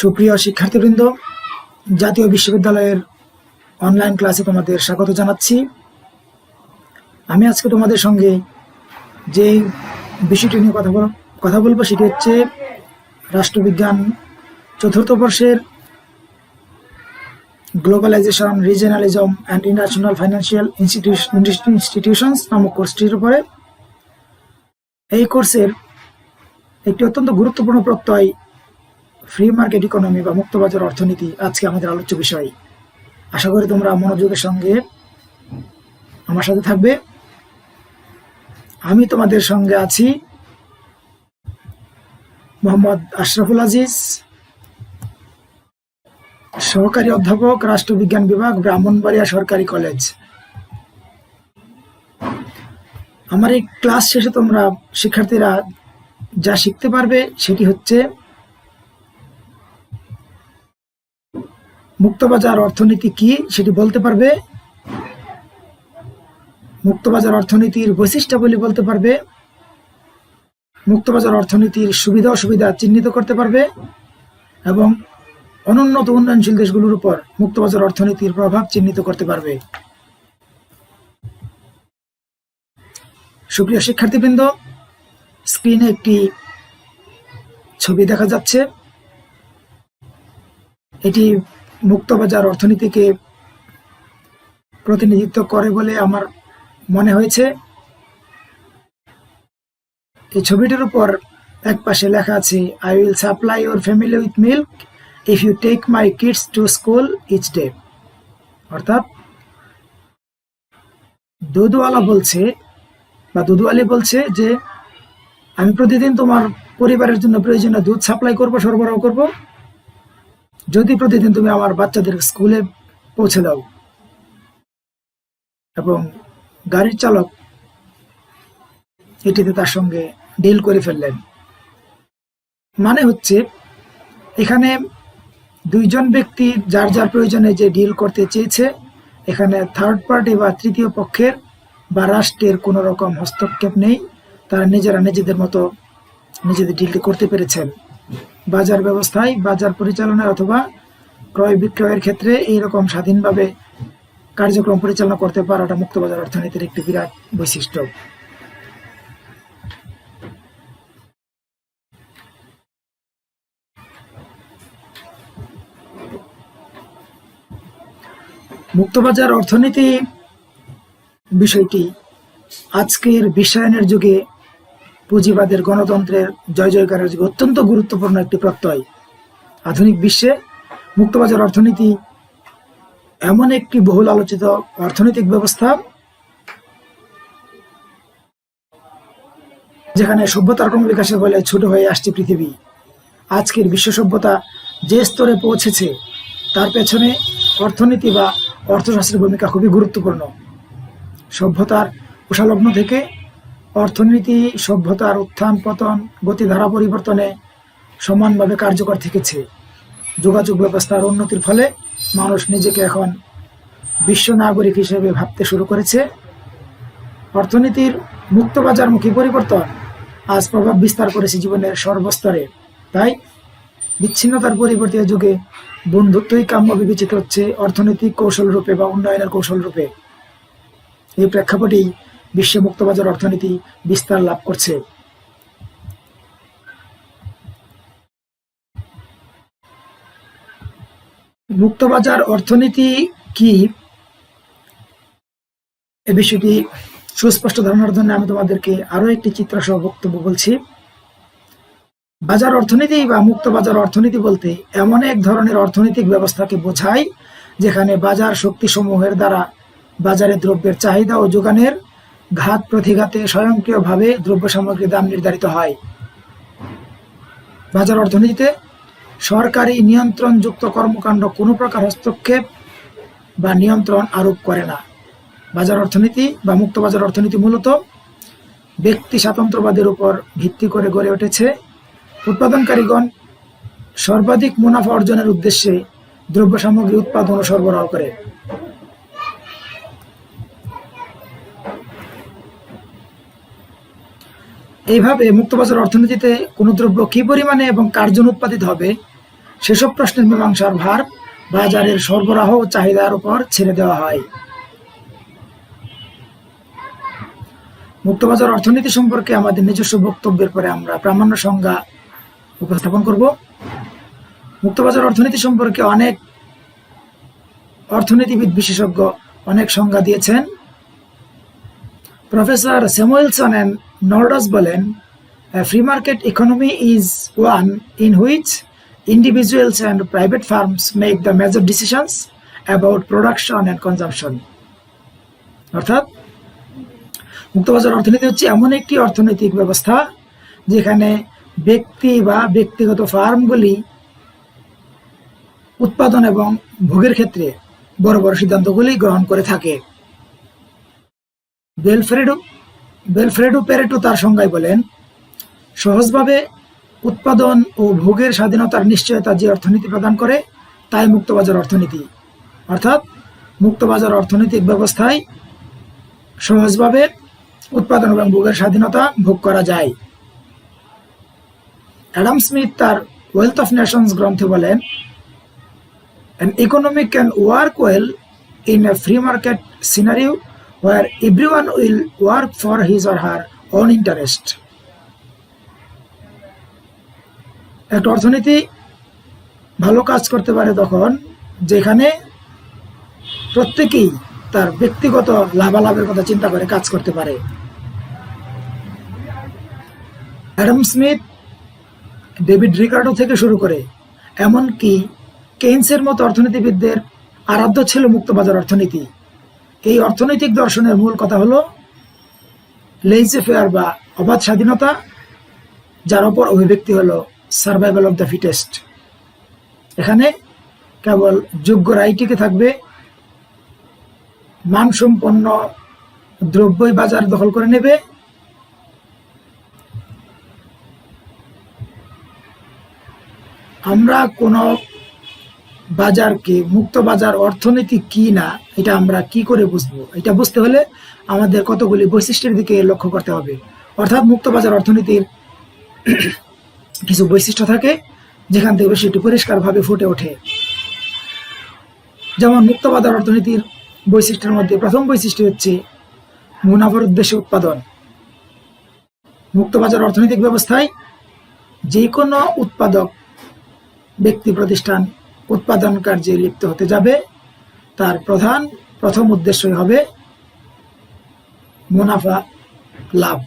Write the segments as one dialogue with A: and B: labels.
A: সুপ্রিয় শিক্ষার্থীবৃন্দ, জাতীয় বিশ্ববিদ্যালয়ের অনলাইন ক্লাসে তোমাদের স্বাগত জানাচ্ছি। আমি আজকে তোমাদের সঙ্গে যে বিষয়টি নিয়ে কথা বলবো সেটি হচ্ছে রাষ্ট্রবিজ্ঞান চতুর্থ বর্ষের globalization, regionalism and international financial institutions নামক কোর্সটির উপরে। এই কোর্সের একটি অত্যন্ত গুরুত্বপূর্ণ প্রত্যয় ফ্রি মার্কেট ইকোনমি বা মুক্তবাজার অর্থনীতি আজকে আমাদের আলোচ্য বিষয়। আশা করি তোমরা মনোযোগের সঙ্গে আমার সাথে থাকবে। আমি তোমাদের সঙ্গে আছি মোহাম্মদ আশরাফুল আজিজ, সহকারী অধ্যাপক, রাষ্ট্রবিজ্ঞান বিভাগ, ব্রাহ্মণবাড়িয়া সরকারি কলেজ। আমার এই ক্লাস শেষে তোমরা শিক্ষার্থীরা যা শিখতে পারবে সেটি হচ্ছে মুক্তবাজার অর্থনীতি কি সেটি বলতে পারবে, মুক্তবাজার অর্থনীতির বৈশিষ্ট্যাবলী বলতে পারবে, মুক্তবাজার অর্থনীতির সুবিধা অসুবিধা চিহ্নিত করতে পারবে এবং অনুন্নত উন্নয়নশীল দেশগুলোর উপর মুক্তবাজার অর্থনীতির প্রভাব চিহ্নিত করতে পারবে। সুপ্রিয় শিক্ষার্থীবৃন্দ, স্ক্রিনে একটি ছবি দেখা যাচ্ছে। এটি মুক্তবাজার অর্থনীতিকে প্রতিনিধিত্ব করে বলে আমার মনে হয়েছে। এই ছবিটির উপর এক পাশে লেখা আছে, I will supply your family with milk if you take my kids to school each day. অর্থাৎ দুধওয়ালা বলছে বা দুধওয়ালি বলছে যে আমি প্রতিদিন তোমার পরিবারের জন্য প্রয়োজনীয় দুধ সাপ্লাই করব, সরবরাহ করব, যদি প্রতিদিন তুমি আমার বাচ্চাদের স্কুলে পৌঁছে দাও। এবং গাড়ির চালক এটিতে তার সঙ্গে ডিল করে ফেললেন। মানে হচ্ছে এখানে দুইজন ব্যক্তি যার যার প্রয়োজনে যে ডিল করতে চেয়েছে, এখানে থার্ড পার্টি বা তৃতীয় পক্ষের বা রাষ্ট্রের কোনো রকম হস্তক্ষেপ নেই। তারা নিজেরা নিজেদের মতো নিজেদের ডিলটি করতে পেরেছেন। বাজার ব্যবস্থায়, বাজার পরিচালনায় অথবা ক্রয় বিক্রয়ের ক্ষেত্রে এইরকম স্বাধীনভাবে কার্যক্রম পরিচালনা করতে পারাটা মুক্তবাজার অর্থনীতির একটি বিরাট বৈশিষ্ট্য। মুক্তবাজার অর্থনীতি বিষয়টি আজকের বিশ্বায়নের যুগে, পুঁজিবাদের গণতন্ত্রের জয় জয়কারের যুগে অত্যন্ত গুরুত্বপূর্ণ একটি প্রত্যয়। আধুনিক বিশ্বে মুক্তবাজার অর্থনীতি এমন একটি বহুল আলোচিত অর্থনৈতিক ব্যবস্থা যেখানে সভ্যতার ক্রমবিকাশের ফলে ছোট হয়ে আসছে পৃথিবী। আজকের বিশ্ব সভ্যতা যে স্তরে পৌঁছেছে তার পেছনে অর্থনীতি বা অর্থশাস্ত্রের ভূমিকা খুবই গুরুত্বপূর্ণ। সভ্যতার কুশলগ্ন থেকে অর্থনীতি সভ্যতার উত্থান পতন, গতিধারা পরিবর্তনে সমানভাবে কার্যকর থেকেছে। যোগাযোগ ব্যবস্থার উন্নতির ফলে মানুষ নিজেকে এখন বিশ্ব নাগরিক হিসেবে ভাবতে শুরু করেছে। অর্থনীতির মুক্তবাজারমুখী পরিবর্তন আজ প্রভাব বিস্তার করেছে জীবনের সর্বস্তরে। তাই বিচ্ছিন্নতার পরিবর্তে যুগে বন্ধুত্বই কাম্য বিবেচিত হচ্ছে অর্থনৈতিক কৌশল রূপে বা উন্নয়নের কৌশল রূপে। এই প্রেক্ষাপটেই বিশ্বে মুক্তবাজার অর্থনীতি বিস্তার লাভ করছে। মুক্তবাজার অর্থনীতি কি, এ বিষয়টি সুস্পষ্ট ধারণার জন্য আমি তোমাদেরকে আরো একটি চিত্র সহ বক্তব্য বলছি। বাজার অর্থনীতি বা মুক্তবাজার অর্থনীতি বলতে এমন এক ধরনের অর্থনৈতিক ব্যবস্থাকে বোঝায় যেখানে বাজার শক্তিসমূহের দ্বারা বাজারে দ্রব্যের চাহিদা ও যোগানের ঘাত প্রতিঘাতে স্বয়ংক্রিয়ভাবে দ্রব্য সামগ্রীর দাম নির্ধারিত হয়। বাজার অর্থনীতিতে সরকারি নিয়ন্ত্রণযুক্ত কর্মকাণ্ড কোনো প্রকার হস্তক্ষেপ বা নিয়ন্ত্রণ আরোপ করে না। বাজার অর্থনীতি বা মুক্তবাজার অর্থনীতি মূলত ব্যক্তি স্বাতন্ত্র্যবাদের উপর ভিত্তি করে গড়ে উঠেছে। উৎপাদনকারীগণ সর্বাধিক মুনাফা অর্জনের উদ্দেশ্যে দ্রব্য সামগ্রী উৎপাদন ও সরবরাহ করে। এইভাবে মুক্তবাজার অর্থনীতিতে কোনো দ্রব্য কি পরিমাণে এবং কার জন্য উৎপাদিত হবে সেসব প্রশ্নের মীমাংসার ভার বাজারের সরবরাহ ও চাহিদার উপর ছেড়ে দেওয়া হয়। মুক্তবাজার অর্থনীতি সম্পর্কে আমাদের নিজস্ব বক্তব্যের পরে আমরা প্রামাণ্য সংজ্ঞা উপস্থাপন করব। মুক্তবাজার অর্থনীতি সম্পর্কে অনেক অর্থনীতিবিদ বিশেষজ্ঞ অনেক সংজ্ঞা দিয়েছেন। প্রফেসর স্যামুয়েলসন এন্ড নর্ডস বলেন, A free market economy is one in which individuals and private firms make the major decisions about production and consumption. অর্থাৎ মুক্তবাজার অর্থনীতি হচ্ছে এমন একটি অর্থনৈতিক ব্যবস্থা যেখানে ব্যক্তি বা ব্যক্তিগত ফার্মগুলি উৎপাদন এবং ভোগের ক্ষেত্রে বড় বড় সিদ্ধান্তগুলি গ্রহণ করে থাকে। বেলফ্রেডো প্যারেটো তার সংজ্ঞায় বলেন, সহজভাবে উৎপাদন ও ভোগের স্বাধীনতার নিশ্চয়তা যে অর্থনীতি প্রদান করে তাই মুক্তবাজার অর্থনীতি। অর্থাৎ মুক্তবাজার অর্থনৈতিক ব্যবস্থায় সহজভাবে উৎপাদন এবং ভোগের স্বাধীনতা ভোগ করা যায়। অ্যাডাম স্মিথ তার ওয়েলথ অফ নেশনস গ্রন্থে বলেন, An economy can work well in a free market scenario where everyone will work for his or her own interest. একটা অর্থনীতি ভালো কাজ করতে পারে তখন যেখানে প্রত্যেকেই তার ব্যক্তিগত লাভালাভের কথা চিন্তা করে কাজ করতে পারে। অ্যাডাম স্মিথ, ডেভিড রিকার্ডো থেকে শুরু করে এমনকি কেইনসের মতো অর্থনীতিবিদদের আরাধ্য ছিল মুক্তবাজার অর্থনীতি। এই অর্থনৈতিক দর্শনের মূল কথা হলো লেইজে ফেয়ার বা অবাধ স্বাধীনতা, যার উপর অভিব্যক্তি হলো সার্ভাইভাল অফ দ্য ফিটেস্ট। এখানে কেবল যোগ্যরাই টিকে থাকবে, মানসম্পন্ন দ্রব্যই বাজার দখল করে নেবে, আমরা কোন বাজারকে মুক্ত বাজার অর্থনীতি কি না এটা আমরা কি করে বুঝবো? এটা বুঝতে হলে আমাদের কতগুলি বৈশিষ্ট্যের দিকে লক্ষ্য করতে হবে। অর্থাৎ মুক্ত বাজার অর্থনীতির কিছু বৈশিষ্ট্য থাকে যেখান থেকে সেটি পরিষ্কারভাবে ফুটে ওঠে। যেমন মুক্ত বাজার অর্থনীতির বৈশিষ্ট্যের মধ্যে প্রথম বৈশিষ্ট্য হচ্ছে মুনাফার উদ্দেশ্যে উৎপাদন। মুক্ত বাজার অর্থনৈতিক ব্যবস্থায় যে কোনো উৎপাদক ব্যক্তি প্রতিষ্ঠান উৎপাদন কার্যে লিপ্ত হতে যাবে তার প্রথম উদ্দেশ্যই হবে মুনাফা লাভ।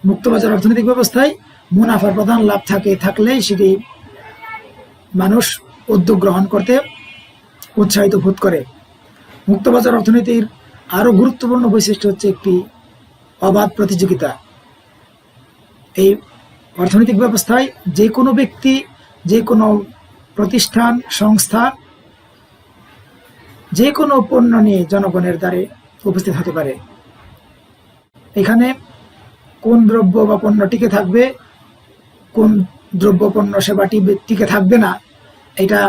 A: মুক্তবাজার অর্থনৈতিক ব্যবস্থায় মুনাফার প্রধান লাভ থাকলেই সেটি মানুষ উদ্যোগ গ্রহণ করতে উৎসাহিত বোধ করে। মুক্তবাজার অর্থনীতির আরো গুরুত্বপূর্ণ বৈশিষ্ট্য হচ্ছে একটি অবাধ প্রতিযোগিতা। এই অর্থনৈতিক ব্যবস্থায় যে কোনো ব্যক্তি, যে কোনো প্রতিষ্ঠান, সংস্থা যে কোনো পণ্য নিয়ে জনগণের দ্বারে উপস্থিত হতে পারে। এখানে কোন দ্রব্য বা পণ্য টিকে থাকবে, কোন দ্রব্য পণ্য সেবাটি টিকে থাকবে না, এটা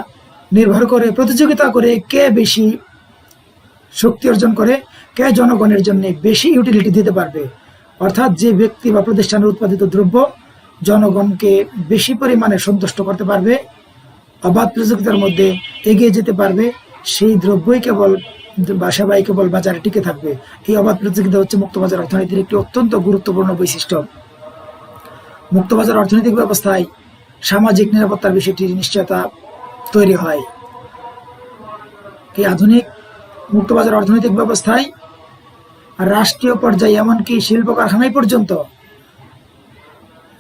A: নির্ভর করে প্রতিযোগিতা করে কে বেশি শক্তি অর্জন করে, কে জনগণের জন্য বেশি ইউটিলিটি দিতে পারবে। অর্থাৎ যে ব্যক্তি বা প্রতিষ্ঠানের উৎপাদিত দ্রব্য জনগণকে বেশি পরিমাণে সন্তুষ্ট করতে পারবে, অবাধ প্রতিযোগিতার মধ্যে এগিয়ে যেতে পারবে, সেই দ্রব্যই কেবল বা সেবাই কেবল বাজারে টিকে থাকবে। এই অবাধ প্রতিযোগিতা হচ্ছে মুক্তবাজার অর্থনীতির একটি অত্যন্ত গুরুত্বপূর্ণ বৈশিষ্ট্য। মুক্তবাজার অর্থনৈতিক ব্যবস্থায় সামাজিক নিরাপত্তার বিষয়টির নিশ্চয়তা তৈরি হয়। এই আধুনিক মুক্তবাজার অর্থনৈতিক ব্যবস্থায় রাষ্ট্রীয় পর্যায়ে এমনকি শিল্প কারখানায় পর্যন্ত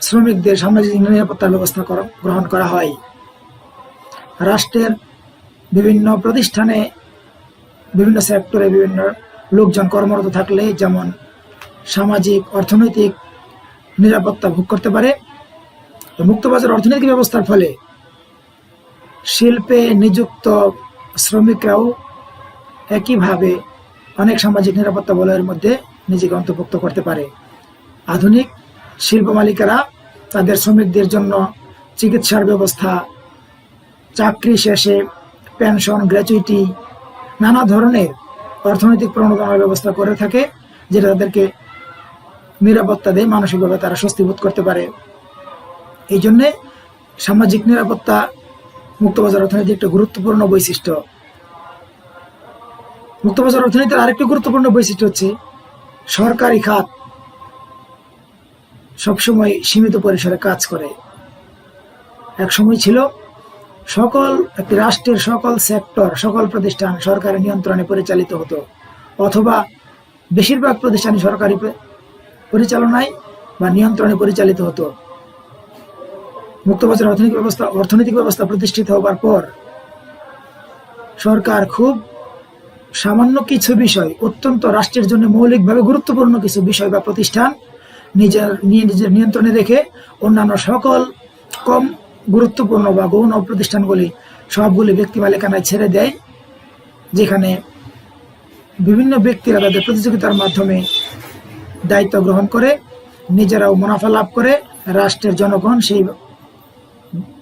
A: শ্রমিকদের সামাজিক নিরাপত্তার ব্যবস্থা গ্রহণ করা হয়। রাষ্ট্রের বিভিন্ন প্রতিষ্ঠানে, বিভিন্ন সেক্টরে বিভিন্ন লোকজন কর্মরত থাকলে যেমন সামাজিক অর্থনৈতিক নিরাপত্তা ভোগ করতে পারে। মুক্তবাজার অর্থনৈতিক ব্যবস্থার ফলে শিল্পে নিযুক্ত শ্রমিকরাও একইভাবে অনেক সামাজিক নিরাপত্তা বলয়ের মধ্যে নিজেকে অন্তর্ভুক্ত করতে পারে। আধুনিক শিল্প মালিকেরা তাদের শ্রমিকদের জন্য চিকিৎসার ব্যবস্থা, চাকরি শেষে পেনশন, গ্র্যাচুইটি, নানা ধরনের অর্থনৈতিক প্রণোদনার ব্যবস্থা করে থাকে, যেটা তাদেরকে নিরাপত্তা দেয়, মানসিকভাবে তারা স্বস্তি বোধ করতে পারে। এই জন্যে সামাজিক নিরাপত্তা মুক্তবাজার অর্থনীতির একটা গুরুত্বপূর্ণ বৈশিষ্ট্য। মুক্তবাজার অর্থনীতির আরেকটি গুরুত্বপূর্ণ বৈশিষ্ট্য হচ্ছে সরকারি খাত সবসময় সীমিত পরিসরে কাজ করে। এক সময় ছিল একটি রাষ্ট্রের সকল সেক্টর, সকল প্রতিষ্ঠান সরকারের নিয়ন্ত্রণে পরিচালিত হতো, অথবা বেশিরভাগ প্রতিষ্ঠানই সরকারি পরিচালনায় বা নিয়ন্ত্রণে পরিচালিত হতো। মুক্তবাজার অর্থনৈতিক ব্যবস্থা প্রতিষ্ঠিত হবার পর সরকার খুব সামান্য কিছু বিষয়, অত্যন্ত রাষ্ট্রের জন্য মৌলিকভাবে গুরুত্বপূর্ণ কিছু বিষয় বা প্রতিষ্ঠান নিজের নিয়ন্ত্রণে রেখে অন্যান্য সকল কম গুরুত্বপূর্ণ বা গৌণ প্রতিষ্ঠানগুলি সবগুলি ব্যক্তি মালিকানায় ছেড়ে দেয়, যেখানে বিভিন্ন ব্যক্তিরা তাদের প্রতিযোগিতার মাধ্যমে দায়িত্ব গ্রহণ করে নিজেরাও মুনাফা লাভ করে, রাষ্ট্রের জনগণ সেই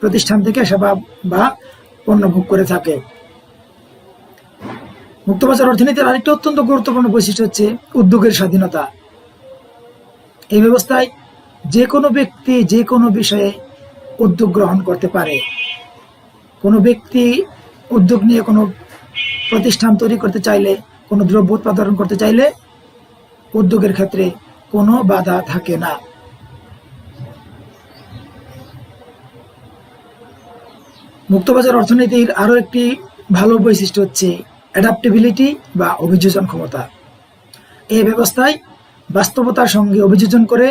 A: প্রতিষ্ঠান থেকে সেবা বা পণ্য ভোগ করে থাকে। মুক্তবাজার অর্থনীতির আরেকটি অত্যন্ত গুরুত্বপূর্ণ বৈশিষ্ট্য হচ্ছে উদ্যোগের স্বাধীনতা। এই ব্যবস্থায় যে কোনো ব্যক্তি যে কোনো বিষয়ে উদ্যোগ গ্রহণ করতে পারে। কোনো ব্যক্তি উদ্যোগ নিয়ে কোনো প্রতিষ্ঠান তৈরি করতে চাইলে, কোনো দ্রব্য উৎপাদন করতে চাইলে উদ্যোগের ক্ষেত্রে কোনো বাধা থাকে না। মুক্তবাজার অর্থনীতির আরো একটি ভালো বৈশিষ্ট্য হচ্ছে অ্যাডাপ্টেবিলিটি বা অভিযোজন ক্ষমতা। এই ব্যবস্থায় বাস্তবতার সঙ্গে অভিযোজন করে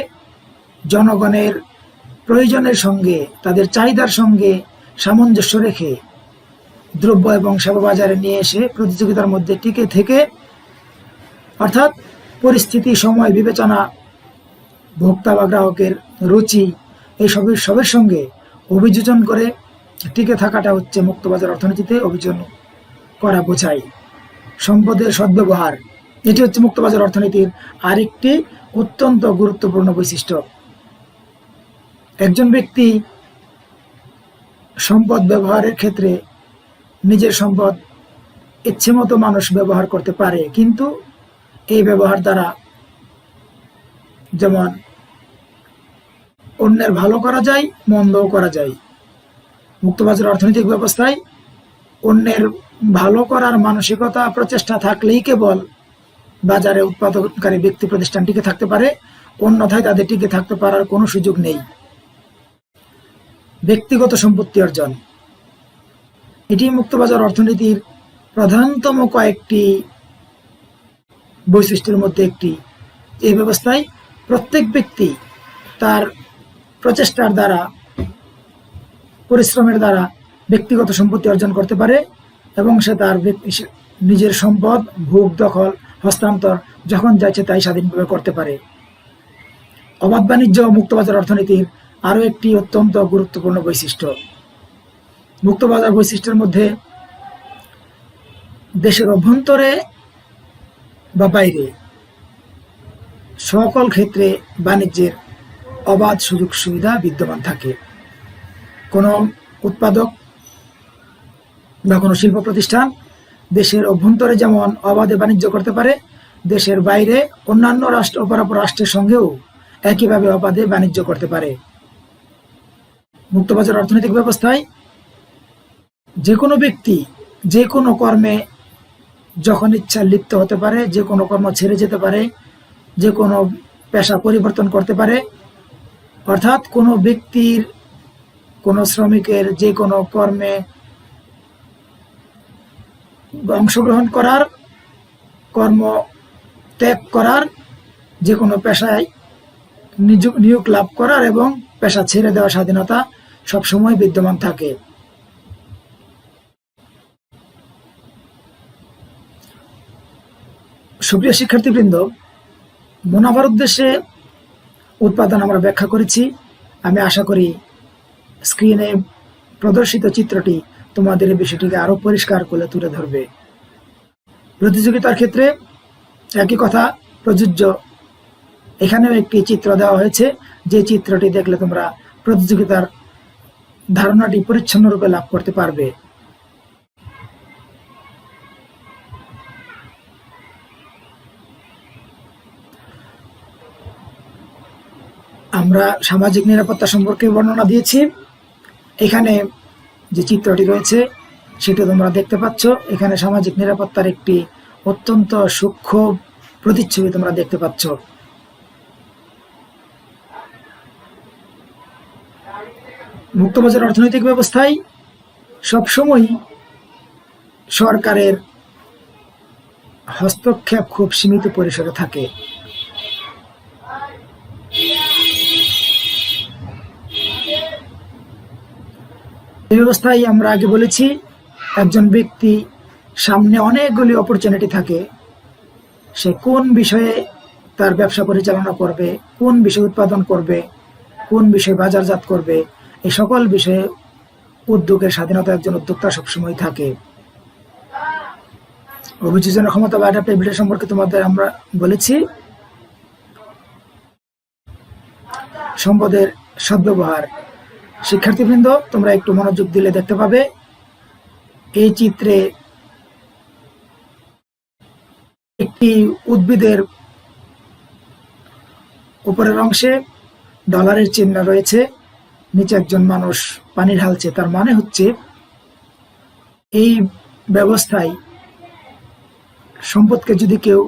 A: জনগণের প্রয়োজনের সঙ্গে, তাদের চাহিদার সঙ্গে সামঞ্জস্য রেখে দ্রব্য এবং সেবা বাজারে নিয়ে এসে প্রতিযোগিতার মধ্যে টিকে থেকে, অর্থাৎ পরিস্থিতি, সময় বিবেচনা, ভোক্তা বা গ্রাহকের রুচি, এই সবের সঙ্গে অভিযোজন করে টিকে থাকাটা হচ্ছে মুক্তবাজার অর্থনীতিতে অভিযোজন করা বোঝায়। সম্পদের সদ্ব্যবহার, এটি হচ্ছে মুক্তবাজার অর্থনীতির আরেকটি অত্যন্ত গুরুত্বপূর্ণ বৈশিষ্ট্য। একজন ব্যক্তি সম্পদ ব্যবহারের ক্ষেত্রে নিজের সম্পদ ইচ্ছে মতো মানুষ ব্যবহার করতে পারে, কিন্তু এই ব্যবহার দ্বারা যেমন অন্যের ভালো করা যায়, মন্দও করা যায়। মুক্তবাজার অর্থনৈতিক ব্যবস্থায় অন্যের ভালো করার মানসিকতা, প্রচেষ্টা থাকলেই কেবল বাজারে উৎপাদনকারী ব্যক্তি প্রতিষ্ঠান টিকে থাকতে পারে, অন্যথায় তাদের টিকে থাকতে পারার কোনো সুযোগ নেই। ব্যক্তিগত সম্পত্তি অর্জন, এটি মুক্তবাজার অর্থনীতির প্রধানতম কয়েকটি বৈশিষ্ট্যের মধ্যে একটি। এই ব্যবস্থায় প্রত্যেক ব্যক্তি তার প্রচেষ্টার দ্বারা, পরিশ্রমের দ্বারা ব্যক্তিগত সম্পত্তি অর্জন করতে পারে এবং সে তার নিজের সম্পদ ভোগ, দখল, হস্তান্তর যখন যাচ্ছে তাই স্বাধীনভাবে করতে পারে। অবাধ বাণিজ্য মুক্তবাজার অর্থনীতির আরো একটি অত্যন্ত গুরুত্বপূর্ণ বৈশিষ্ট্য। মুক্তবাজার বৈশিষ্ট্যের মধ্যে দেশের অভ্যন্তরে বা বাইরে সকল ক্ষেত্রে বাণিজ্যের অবাধ সুযোগ সুবিধা বিদ্যমান থাকে। কোনো উৎপাদক বা কোনো শিল্প প্রতিষ্ঠান দেশের অভ্যন্তরে যেমন অবাধে বাণিজ্য করতে পারে, দেশের বাইরে অন্যান্য রাষ্ট্র, অপরাপর রাষ্ট্রের সঙ্গেও একইভাবে অবাধে বাণিজ্য করতে পারে। মুক্তবাজার অর্থনৈতিক ব্যবস্থায় যে কোনো ব্যক্তি যে কোনো কর্মে যখন ইচ্ছা লিপ্ত হতে পারে, যে কোনো কর্ম ছেড়ে যেতে পারে, যে কোনো পেশা পরিবর্তন করতে পারে। অর্থাৎ কোনো ব্যক্তির, কোনো শ্রমিকের যে কোনো কর্মে অংশগ্রহণ করার, কর্ম ত্যাগ করার, যে কোনো পেশায় নিয়োগ লাভ করার এবং পেশা ছেড়ে দেওয়ার স্বাধীনতা সবসময় বিদ্যমান থাকে। সুপ্রিয় শিক্ষার্থীবৃন্দ, মুনাফার উদ্দেশ্যে উৎপাদন আমরা ব্যাখ্যা করেছি। আমি আশা করি স্ক্রিনে প্রদর্শিত চিত্রটি তোমাদের এই বিষয়টিকে আরো পরিষ্কার করে তুলে ধরবে। প্রতিযোগিতার ক্ষেত্রে একই কথা প্রযোজ্য। এখানেও একটি চিত্র দেওয়া হয়েছে, যে চিত্রটি দেখলে তোমরা প্রতিযোগিতার ধারণাটি পরিচ্ছন্ন রূপে লাভ করতে পারবে। আমরা সামাজিক নিরাপত্তা সম্পর্কে বর্ণনা দিয়েছি। এখানে যে চিত্রটি রয়েছে সেটা তোমরা দেখতে পাচ্ছ। এখানে সামাজিক নিরাপত্তার একটি অত্যন্ত সূক্ষ্ম প্রতিচ্ছবি তোমরা দেখতে পাচ্ছ। মুক্তবাজার অর্থনৈতিক ব্যবস্থায় সবসময় সরকারের হস্তক্ষেপ খুব সীমিত পরিসরে থাকে। এই ব্যবস্থায় আমরা আগে বলেছি, একজন ব্যক্তি সামনে অনেকগুলি অপরচুনিটি থাকে, সে কোন বিষয়ে তার ব্যবসা পরিচালনা করবে, কোন বিষয়ে উৎপাদন করবে, কোন বিষয়ে বাজারজাত করবে, এই সকল বিষয়ে উদ্যোগের স্বাধীনতা একজন উদ্যোক্তা সবসময় থাকে। অভিযোজনের ক্ষমতা বা অ্যাডাপ্টেবিলিটি সম্পর্কে তোমাদের আমরা বলেছি। সম্পদের সদ্ব্যবহার, শিক্ষার্থীবৃন্দ তোমরা একটু মনোযোগ দিলে দেখতে পাবে এই চিত্রে একটি উদ্ভিদের উপরের অংশে ডলারের চিহ্ন রয়েছে, নিচে একজন মানুষ পানি ঢালছে। তার মানে হচ্ছে এই ব্যবস্থায় সম্পদকে যদি কেউ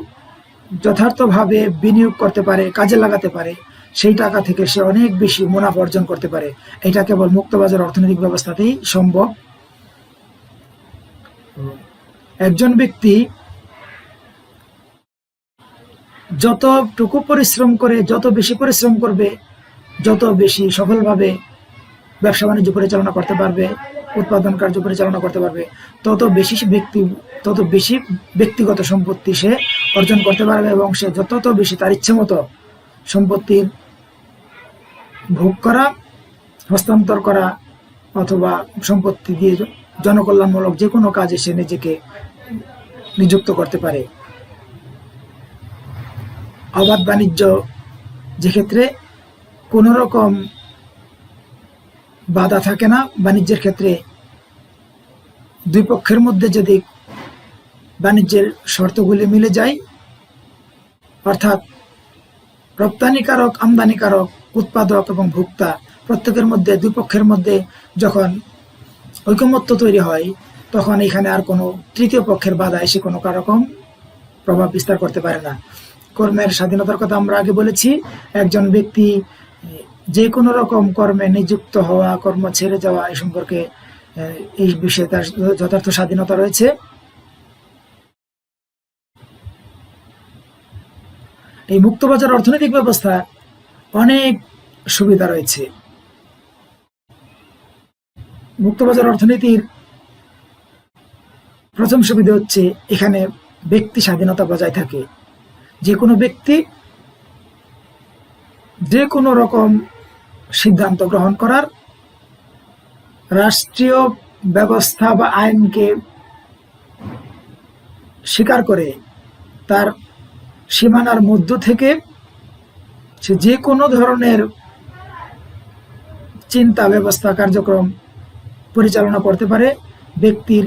A: যথার্থভাবে বিনিয়োগ করতে পারে, কাজে লাগাতে পারে, সেই টাকা থেকে সে অনেক বেশি মুনাফা অর্জন করতে পারে। এটা কেবল মুক্তবাজার অর্থনৈতিক ব্যবস্থাতেই সম্ভব। একজন ব্যক্তি যতটুকু পরিশ্রম করে, যত বেশি পরিশ্রম করবে, যত বেশি সফলভাবে ব্যবসা বাণিজ্য পরিচালনা করতে পারবে, উৎপাদন কার্য পরিচালনা করতে পারবে, তত বেশি ব্যক্তিগত সম্পত্তি সে অর্জন করতে পারবে এবং সে যত বেশি তার ইচ্ছে মতো সম্পত্তির ভোগ করা, হস্তান্তর করা অথবা সম্পত্তি দিয়ে জনকল্যাণমূলক যে কোনো কাজে সে নিজেকে নিযুক্ত করতে পারে। অবাধ বাণিজ্য, যে ক্ষেত্রে কোনো রকম বাধা থাকে না, বাণিজ্যের ক্ষেত্রে দুই পক্ষের মধ্যে যদি বাণিজ্যের শর্তগুলি মিলে যায়, অর্থাৎ রপ্তানিকারক, আমদানিকারক, উৎপাদক এবং ভোক্তা প্রত্যেকের মধ্যে, দুই পক্ষের মধ্যে যখন ঐকমত্য তৈরি হয়, তখন এখানে আর কোনো তৃতীয় পক্ষের বাধা এসে কোনো রকম প্রভাব বিস্তার করতে পারে না। কর্মের স্বাধীনতার কথা আমরা আগে বলেছি। একজন ব্যক্তি যে কোনো রকম কর্মে নিযুক্ত হওয়া, কর্ম ছেড়ে যাওয়া, এই সম্পর্কে এই বিষয়ে তার যথার্থ স্বাধীনতা রয়েছে। এই মুক্তবাজার অর্থনৈতিক ব্যবস্থা অনেক সুবিধা রয়েছে। মুক্তবাজার অর্থনীতির প্রথম সুবিধা হচ্ছে এখানে ব্যক্তি স্বাধীনতা বজায় থাকে। যে কোনো ব্যক্তি যে কোনো রকম সিদ্ধান্ত গ্রহণ করার, রাষ্ট্রীয় ব্যবস্থা বা আইনকে স্বীকার করে তার সীমানার মধ্য থেকে সে যে কোনো ধরনের চিন্তা, ব্যবস্থা, কার্যক্রম পরিচালনা করতে পারে। ব্যক্তির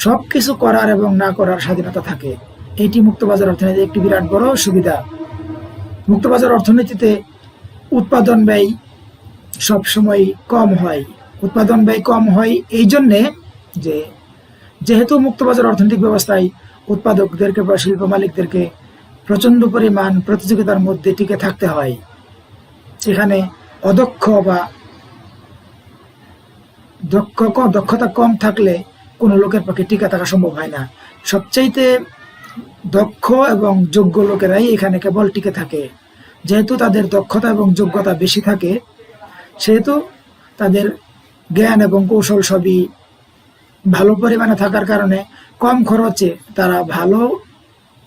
A: সব কিছু করার এবং না করার স্বাধীনতা থাকে। এটি মুক্তবাজার অর্থনীতির একটি বিরাট বড় সুবিধা। মুক্তবাজার অর্থনীতিতে উৎপাদন ব্যয় সবসময় কম হয়। উৎপাদন ব্যয় কম হয় এই জন্যে যেহেতু মুক্তবাজার অর্থনৈতিক ব্যবস্থায় উৎপাদকদেরকে বা শিল্প মালিকদেরকে প্রচণ্ড পরিমাণ প্রতিযোগিতার মধ্যে টিকে থাকতে হয়। সেখানে অদক্ষ বা দক্ষতা কম থাকলে কোনো লোকের পক্ষে টিকে থাকা সম্ভব হয় না। সবচাইতে দক্ষ এবং যোগ্য লোকেরাই এখানে কেবল টিকে থাকে। যেহেতু তাদের দক্ষতা এবং যোগ্যতা বেশি থাকে, সেহেতু তাদের জ্ঞান এবং কৌশল সবই ভালো পরিমাণে থাকার কারণে কম খরচে তারা ভালো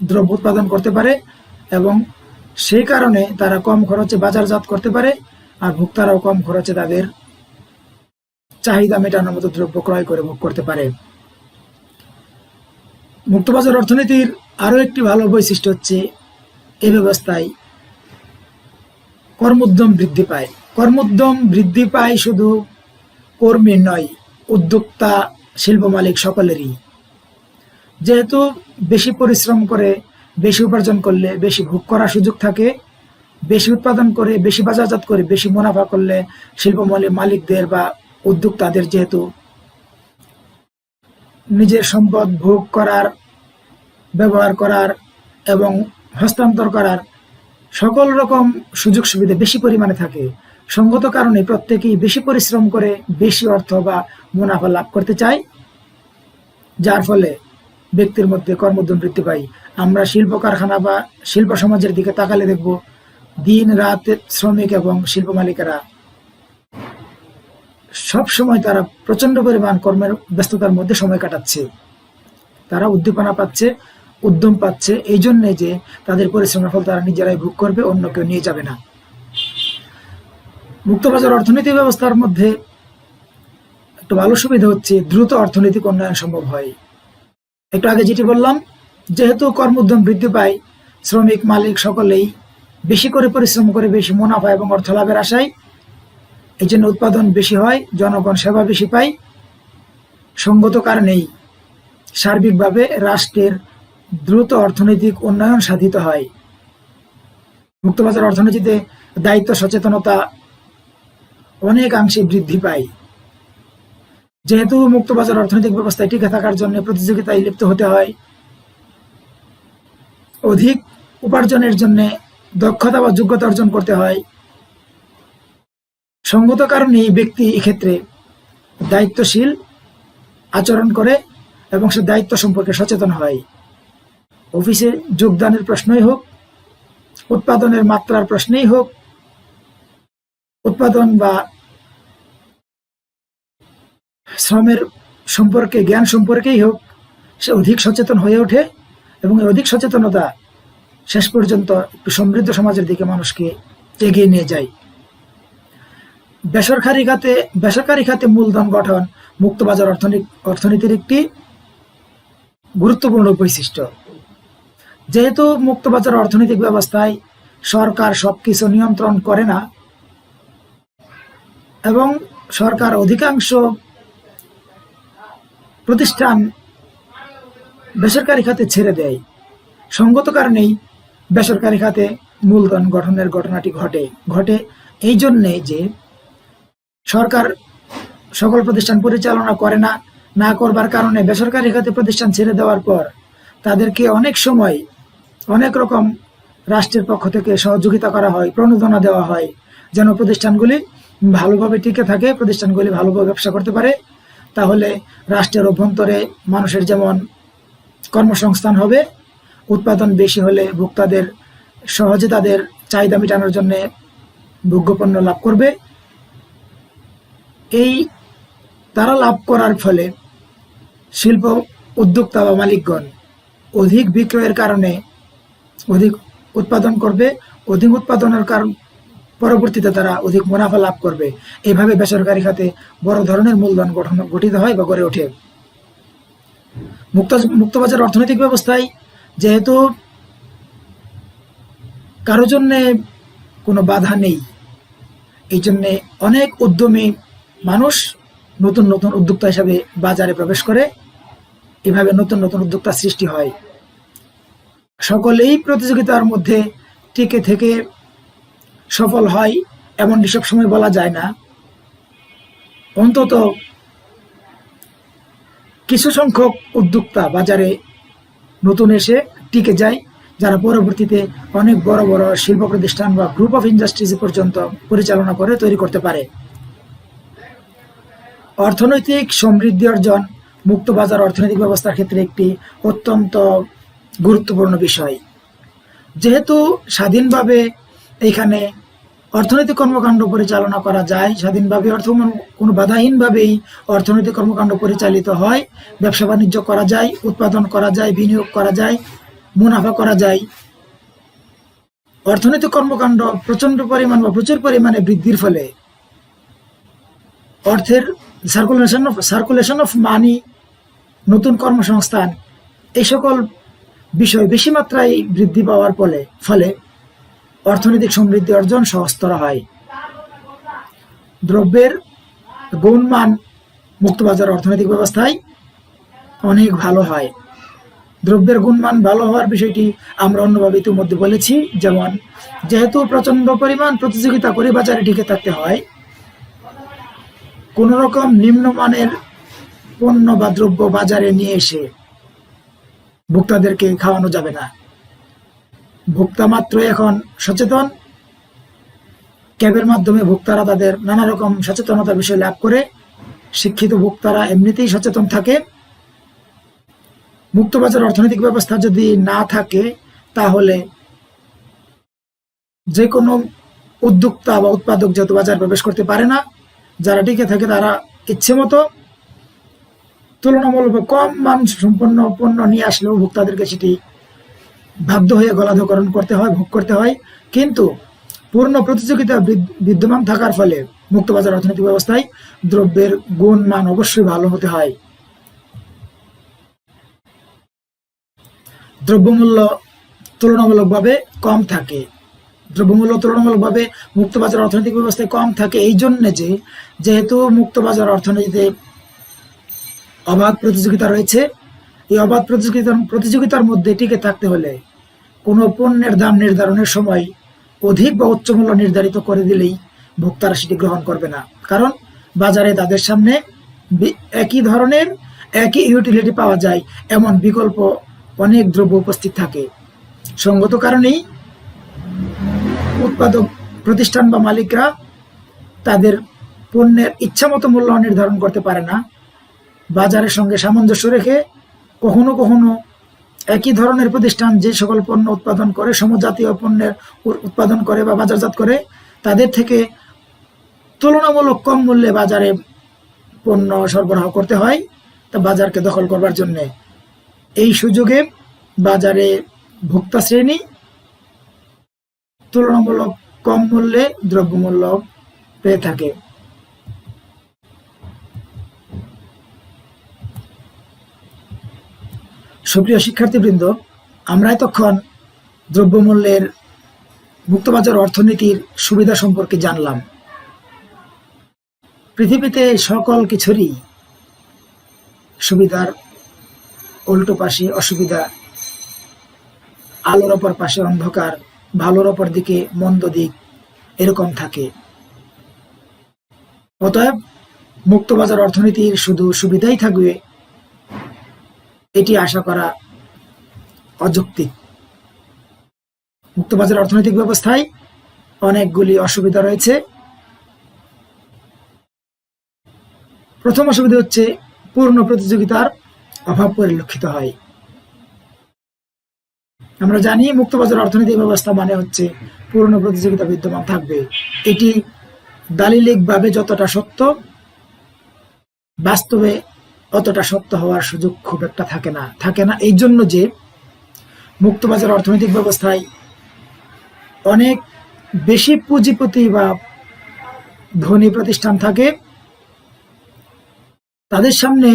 A: দ্রব্য উৎপাদন করতে পারে এবং সেই কারণে তারা কম খরচে বাজারজাত করতে পারে, আর ভোক্তারাও কম খরচে তাদের চাহিদা মেটানোর মতো দ্রব্য ক্রয় করে ভোগ করতে পারে। মুক্তবাজার অর্থনীতির আরও একটি ভালো বৈশিষ্ট্য হচ্ছে এই ব্যবস্থায় কর্মোদ্যম বৃদ্ধি পায়। কর্মোদ্যম বৃদ্ধি পায় শুধু কর্মীর নয়, উদ্যোক্তা, শিল্প মালিক সকলেরই। যেহেতু বেশি পরিশ্রম করে বেশি উপার্জন করলে বেশি ভোগ করার সুযোগ থাকে, বেশি উৎপাদন করে বেশি বাজারজাত করে বেশি মুনাফা করলে শিল্প মালিকদের বা উদ্যোক্তাদের যেহেতু নিজের সম্পদ ভোগ করার, ব্যবহার করার এবং হস্তান্তর করার সকল রকম সুযোগ সুবিধা বেশি পরিমাণে থাকে, সঙ্গত কারণে প্রত্যেকেই বেশি পরিশ্রম করে বেশি অর্থ বা মুনাফা লাভ করতে চায়, যার ফলে ব্যক্তির মধ্যে কর্মোদ্যম বৃদ্ধি পায়। আমরা শিল্প কারখানা বা শিল্প সমাজের দিকে তাকালে দেখব দিন রাত শ্রমিক এবং শিল্প মালিকেরা সব সময় তারা প্রচন্ড পরিমাণ কর্মের ব্যস্ততার মধ্যে সময় কাটাচ্ছে। তারা উদ্দীপনা পাচ্ছে, উদ্যম পাচ্ছে এই জন্যে যে তাদের পরিশ্রমের ফল তারা নিজেরাই ভোগ করবে, অন্য কেউ নিয়ে যাবে না। মুক্তবাজার অর্থনীতি ব্যবস্থার মধ্যে একটু ভালো সুবিধা হচ্ছে দ্রুত অর্থনৈতিক উন্নয়ন সম্ভব হয়। একটু আগে যেটি বললাম, যেহেতু কর্মোদ্যম বৃদ্ধি পায়, শ্রমিক মালিক সকলেই বেশি করে পরিশ্রম করে বেশি মুনাফা এবং অর্থ লাভের আশায়, এই জন্য উৎপাদন বেশি হয়, জনগণ সেবা বেশি পায়। সঙ্গত কারণেই সার্বিকভাবে রাষ্ট্রের দ্রুত অর্থনৈতিক উন্নয়ন সাধিত হয়। মুক্তবাজার অর্থনীতিতে দায়িত্ব সচেতনতা অনেকাংশে বৃদ্ধি পায়। যেহেতু মুক্তবাজার অর্থনৈতিক ব্যবস্থায় টিকে থাকার জন্য প্রতিযোগিতায় লিপ্ত হতে হয়, অধিক উপার্জনের জন্য দক্ষতা বা যোগ্যতা অর্জন করতে হয়, সঙ্গত কারণে ব্যক্তি এক্ষেত্রে দায়িত্বশীল আচরণ করে এবং সে দায়িত্ব সম্পর্কে সচেতন হয়। অফিসে যোগদানের প্রশ্নই হোক, উৎপাদনের মাত্রার প্রশ্নেই হোক, উৎপাদন বা শ্রমের সম্পর্কে জ্ঞান সম্পর্কেই হোক, সে অধিক সচেতন হয়ে ওঠে এবং এই অধিক সচেতনতা শেষ পর্যন্ত একটু সমৃদ্ধ সমাজের দিকে মানুষকে এগিয়ে নিয়ে যায়। বেসরকারি খাতে মূলধন গঠন মুক্তবাজার অর্থনীতির একটি গুরুত্বপূর্ণ বৈশিষ্ট্য। যেহেতু মুক্তবাজার অর্থনৈতিক ব্যবস্থায় সরকার সবকিছু নিয়ন্ত্রণ করে না এবং সরকার অধিকাংশ প্রতিষ্ঠান বেসরকারি খাতে ছেড়ে দেয়, সঙ্গত কারণেই বেসরকারি খাতে মূলধন গঠনের ঘটনাটি ঘটে এই জন্যে যে সরকার সকল প্রতিষ্ঠান পরিচালনা করে না করবার কারণে বেসরকারি খাতে প্রতিষ্ঠান ছেড়ে দেওয়ার পর তাদেরকে অনেক সময় অনেক রকম রাষ্ট্রের পক্ষ থেকে সহযোগিতা করা হয়, প্রণোদনা দেওয়া হয়, যেন প্রতিষ্ঠানগুলি ভালোভাবে টিকে থাকে, প্রতিষ্ঠানগুলি ভালোভাবে ব্যবসা করতে পারে। তাহলে রাষ্ট্রের অভ্যন্তরে মানুষের যেমন কর্মসংস্থান হবে, উৎপাদন বেশি হলে ভোক্তাদের সহজে তাদের চাহিদা মেটানোর জন্য ভোগ্যপণ্য লাভ করবে। এই তারা লাভ করার ফলে শিল্প উদ্যোক্তা বা মালিকগণ অধিক বিক্রয়ের কারণে অধিক উৎপাদন করবে, অধিক উৎপাদনের কারণ পরবর্তীতে তারা অধিক মুনাফা লাভ করবে। এইভাবে বেসরকারি খাতে বড় ধরনের মূলধন গঠিত হয় বা গড়ে ওঠে। মুক্তবাজার অর্থনৈতিক ব্যবস্থায় যেহেতু কারো জন্য কোনো বাধা নেই, এই জন্য অনেক উদ্যমী মানুষ নতুন নতুন উদ্যোক্তা হিসাবে বাজারে প্রবেশ করে, এভাবে নতুন নতুন উদ্যোক্তা সৃষ্টি হয়। সকলেই প্রতিযোগিতার মধ্যে টিকে থেকে সফল হয় এমনটি সব সময় বলা যায় না। অন্তত কিছু সংখ্যক উদ্যোক্তা বাজারে নতুন এসে টিকে যায়, যারা পরবর্তীতে অনেক বড় বড় শিল্প প্রতিষ্ঠান বা গ্রুপ অফ ইন্ডাস্ট্রিজ পর্যন্ত পরিচালনা করে তৈরি করতে পারে। অর্থনৈতিক সমৃদ্ধি অর্জন মুক্তবাজার অর্থনৈতিক ব্যবস্থার ক্ষেত্রে একটি অত্যন্ত গুরুত্বপূর্ণ বিষয়। যেহেতু স্বাধীনভাবে এইখানে অর্থনৈতিক কর্মকাণ্ড পরিচালনা করা যায়, স্বাধীনভাবে কোনো বাধাহীনভাবেই অর্থনৈতিক কর্মকাণ্ড পরিচালিত হয়, ব্যবসা বাণিজ্য করা যায়, উৎপাদন করা যায়, বিনিয়োগ করা যায়, মুনাফা করা যায়। অর্থনৈতিক কর্মকাণ্ড প্রচুর পরিমাণে বৃদ্ধির ফলে অর্থের সার্কুলেশন অফ মানি, নতুন কর্মসংস্থান, এই সকল বিষয় বেশি মাত্রায় বৃদ্ধি পাওয়ার ফলে অর্থনৈতিক সমৃদ্ধি অর্জন সহজতর হয়। দ্রব্যের গুণমান মুক্তবাজার অর্থনৈতিক ব্যবস্থায় অনেক ভালো হয়। দ্রব্যের গুণমান ভালো হওয়ার বিষয়টি আমরা অন্যভাবে ইতিমধ্যে বলেছি। যেমন যেহেতু প্রচন্ড পরিমাণ প্রতিযোগিতা করে বাজারে টিকে থাকতে হয়, কোন রকম নিম্নমানের পণ্য বা দ্রব্য বাজারে নিয়ে এসে ভোক্তাদেরকে খাওয়ানো যাবে না। ভোক্তা মাত্র এখন সচেতন, ক্যাবের মাধ্যমে ভোক্তারা তাদের নানা রকম সচেতনতার বিষয় লাভ করে। শিক্ষিত ভোক্তারা এমনিতেই সচেতন থাকে। মুক্তবাজার অর্থনৈতিক ব্যবস্থা যদি না থাকে তাহলে যে কোনো উদ্যোক্তা বা উৎপাদক যেহেতু বাজার প্রবেশ করতে পারে না, যারা টিকে থাকে তারা ইচ্ছে মতো তুলনামূলক কম মান সম্পন্ন পণ্য নিয়ে আসলেও ভোক্তাদেরকে সেটি বাধ্য হয়ে গলাধকরণ করতে হয়, ভোগ করতে হয়। কিন্তু পূর্ণ প্রতিযোগিতা বিদ্যমান থাকার ফলে মুক্তবাজার অর্থনৈতিক ব্যবস্থায় দ্রব্যের গুণ মান অবশ্যই ভালো হতে হয়। দ্রব্যমূল্য তুলনামূলকভাবে কম থাকে। দ্রব্যমূল্য তুলনামূলকভাবে মুক্তবাজার অর্থনৈতিক ব্যবস্থায় কম থাকে এই জন্য যেহেতু মুক্তবাজার অর্থনীতিতে অবাধ প্রতিযোগিতা রয়েছে। এই অবাধ প্রতিযোগিতার মধ্যে টিকে থাকতে হলে কোনো পণ্যের দাম নির্ধারণের সময় অধিক বা উচ্চ মূল্য নির্ধারিত করে দিলেই ভোক্তারা সেটি গ্রহণ করবে না। কারণ বাজারে তাদের সামনে একই ধরনের একই ইউটিলিটি পাওয়া যায় এমন বিকল্প অনেক দ্রব্য উপস্থিত থাকে। সঙ্গত কারণেই উৎপাদক প্রতিষ্ঠান বা মালিকরা তাদের পণ্যের ইচ্ছামতো মূল্য নির্ধারণ করতে পারে না। বাজারের সঙ্গে সামঞ্জস্য রেখে কখনো কখনো একই ধরনের প্রতিষ্ঠান যে সকল পণ্য উৎপাদন করে, সমজাতীয় পণ্যের উৎপাদন করে বা বাজারজাত করে, তাদের থেকে তুলনামূলক কম মূল্যে বাজারে পণ্য সরবরাহ করতে হয় তা বাজারকে দখল করবার জন্যে। এই সুযোগে বাজারে ভোক্তা শ্রেণী তুলনামূলক কম মূল্যে দ্রব্যমূল্য পেয়ে থাকে। সুপ্রিয় শিক্ষার্থীবৃন্দ, আমরা এতক্ষণ দ্রব্যমূল্যের মুক্তবাজার অর্থনীতির সুবিধা সম্পর্কে জানলাম। পৃথিবীতে সকল কিছুরই সুবিধার উল্টো পাশে অসুবিধা, আলোর অপর পাশে অন্ধকার, ভালোর অপর দিকে মন্দ দিক এরকম থাকে। অতএব মুক্তবাজার অর্থনীতির শুধু সুবিধাই থাকবে এটি আশা করা অযৌক্তিক। মুক্তবাজার অর্থনৈতিক ব্যবস্থায় অনেকগুলি অসুবিধা রয়েছে। প্রথম অসুবিধা হচ্ছে পূর্ণ প্রতিযোগিতার অভাব পরিলক্ষিত হয়। আমরা জানি মুক্তবাজার অর্থনৈতিক ব্যবস্থা মানে হচ্ছে পূর্ণ প্রতিযোগিতা বিদ্যমান থাকবে। এটি দালিলিকভাবে যতটা সত্য, বাস্তবে অতটা সত্য হওয়ার সুযোগ খুব একটা থাকে না এই জন্য যে মুক্তবাজার অর্থনৈতিক ব্যবস্থায় অনেক বেশি পুঁজিপতি বা ধনী প্রতিষ্ঠান থাকে। তাদের সামনে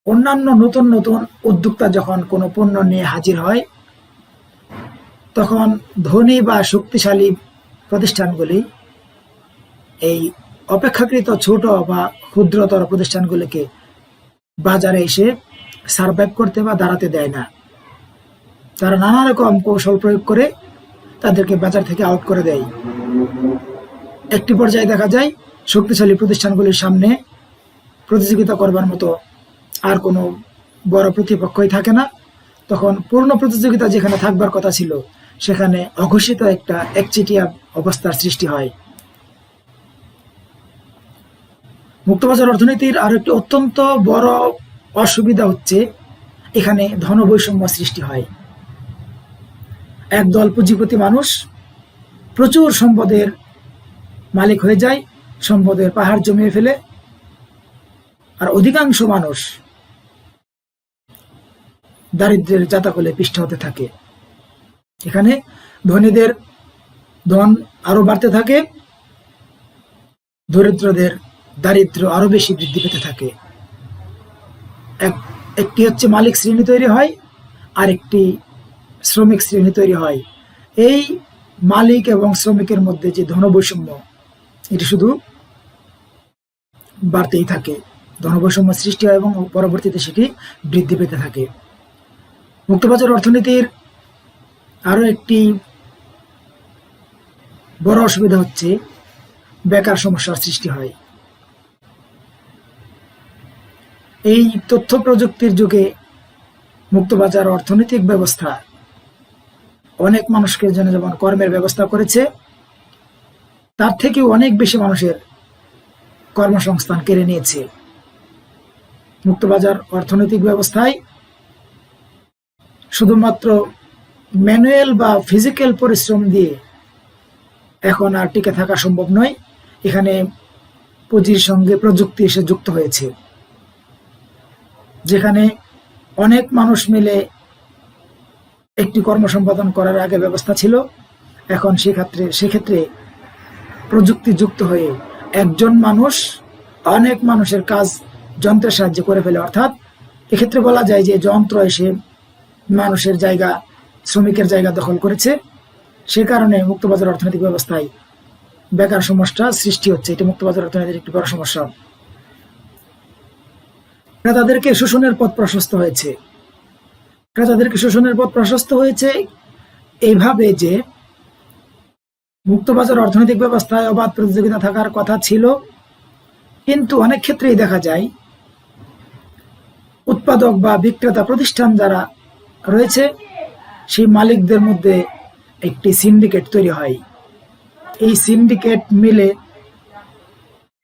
A: অন্যান্য নতুন নতুন উদ্যোক্তা যখন কোনো পণ্য নিয়ে হাজির হয়, তখন ধনী বা শক্তিশালী প্রতিষ্ঠানগুলি এই অপেক্ষাকৃত ছোট বা ক্ষুদ্রতর প্রতিষ্ঠানগুলিকে বাজারে এসে সার্ভাইভ করতে বা দাঁড়াতে দেয় না। তারা নানা রকম কৌশল প্রয়োগ করে তাদেরকে বাজার থেকে আউট করে দেয়। একটি পর্যায়ে দেখা যায় শক্তিশালী প্রতিষ্ঠানগুলির সামনে প্রতিযোগিতা করবার মতো আর কোনো বড় প্রতিপক্ষই থাকে না। তখন পূর্ণ প্রতিযোগিতা যেখানে থাকবার কথা ছিল সেখানে অঘোষিত একটা একচেটিয়া অবস্থার সৃষ্টি হয়। মুক্তবাজার অর্থনীতির আরো একটি অত্যন্ত বড় অসুবিধা হচ্ছে এখানে ধনবৈষম্য সৃষ্টি হয়। একদল পুঁজিপতি মানুষ প্রচুর সম্পদের মালিক হয়ে যায়, সম্পদের পাহাড় জমিয়ে ফেলে, আর অধিকাংশ মানুষ দারিদ্র্যের জাতাকলে পিষ্ট হতে থাকে। এখানে ধনীদের ধন আরো বাড়তে থাকে, দরিদ্রদের দারিদ্র্য আরো বেশি বৃদ্ধি পেতে থাকে। একটি হচ্ছে মালিক শ্রেণী তৈরি হয়, আর একটি শ্রমিক শ্রেণী তৈরি হয়। এই মালিক এবং শ্রমিকের মধ্যে যে ধনবৈষম্য, এটি শুধু বাড়তেই থাকে। ধনবৈষম্য সৃষ্টি হয় এবং পরবর্তীতে সেটি বৃদ্ধি পেতে থাকে। মুক্তবাজার অর্থনীতির আরো একটি বড় অসুবিধা হচ্ছে বেকার সমস্যার সৃষ্টি হয়। এই তথ্য প্রযুক্তির যুগে মুক্তবাজার অর্থনৈতিক ব্যবস্থা অনেক মানুষকে জন্য যেমন কর্মের ব্যবস্থা করেছে, তার থেকেও অনেক বেশি মানুষের কর্মসংস্থান কেড়ে নিয়েছে। মুক্তবাজার অর্থনৈতিক ব্যবস্থায় শুধুমাত্র ম্যানুয়াল বা ফিজিক্যাল পরিশ্রম দিয়ে এখন আর টিকে থাকা সম্ভব নয়। এখানে পুঁজির সঙ্গে প্রযুক্তি এসে যুক্ত হয়েছে, যেখানে অনেক মানুষ মিলে একটি কর্ম সম্পাদন করার আগে ব্যবস্থা ছিল, এখন সেক্ষেত্রে প্রযুক্তি যুক্ত হয়ে একজন মানুষ অনেক মানুষের কাজ যন্ত্রের সাহায্যে করে ফেলে। অর্থাৎ এক্ষেত্রে বলা যায় যে যন্ত্র এসে মানুষের জায়গা, শ্রমিকের জায়গা দখল করেছে। সে কারণে মুক্তবাজার অর্থনৈতিক ব্যবস্থায় বেকার সমস্যা সৃষ্টি হচ্ছে। এটি মুক্তবাজার অর্থনীতির একটি বড় সমস্যা। ক্রেতাদেরকে শোষণের পথ প্রশস্ত হয়েছে এইভাবে যে মুক্তবাজার অর্থনৈতিক ব্যবস্থায় অবাধ প্রতিযোগিতা থাকার কথা ছিল, কিন্তু অনেক ক্ষেত্রেই দেখা যায় উৎপাদক বা বিক্রেতা প্রতিষ্ঠান যারা রয়েছে সেই মালিকদের মধ্যে একটি সিন্ডিকেট তৈরি হয়। এই সিন্ডিকেট মিলে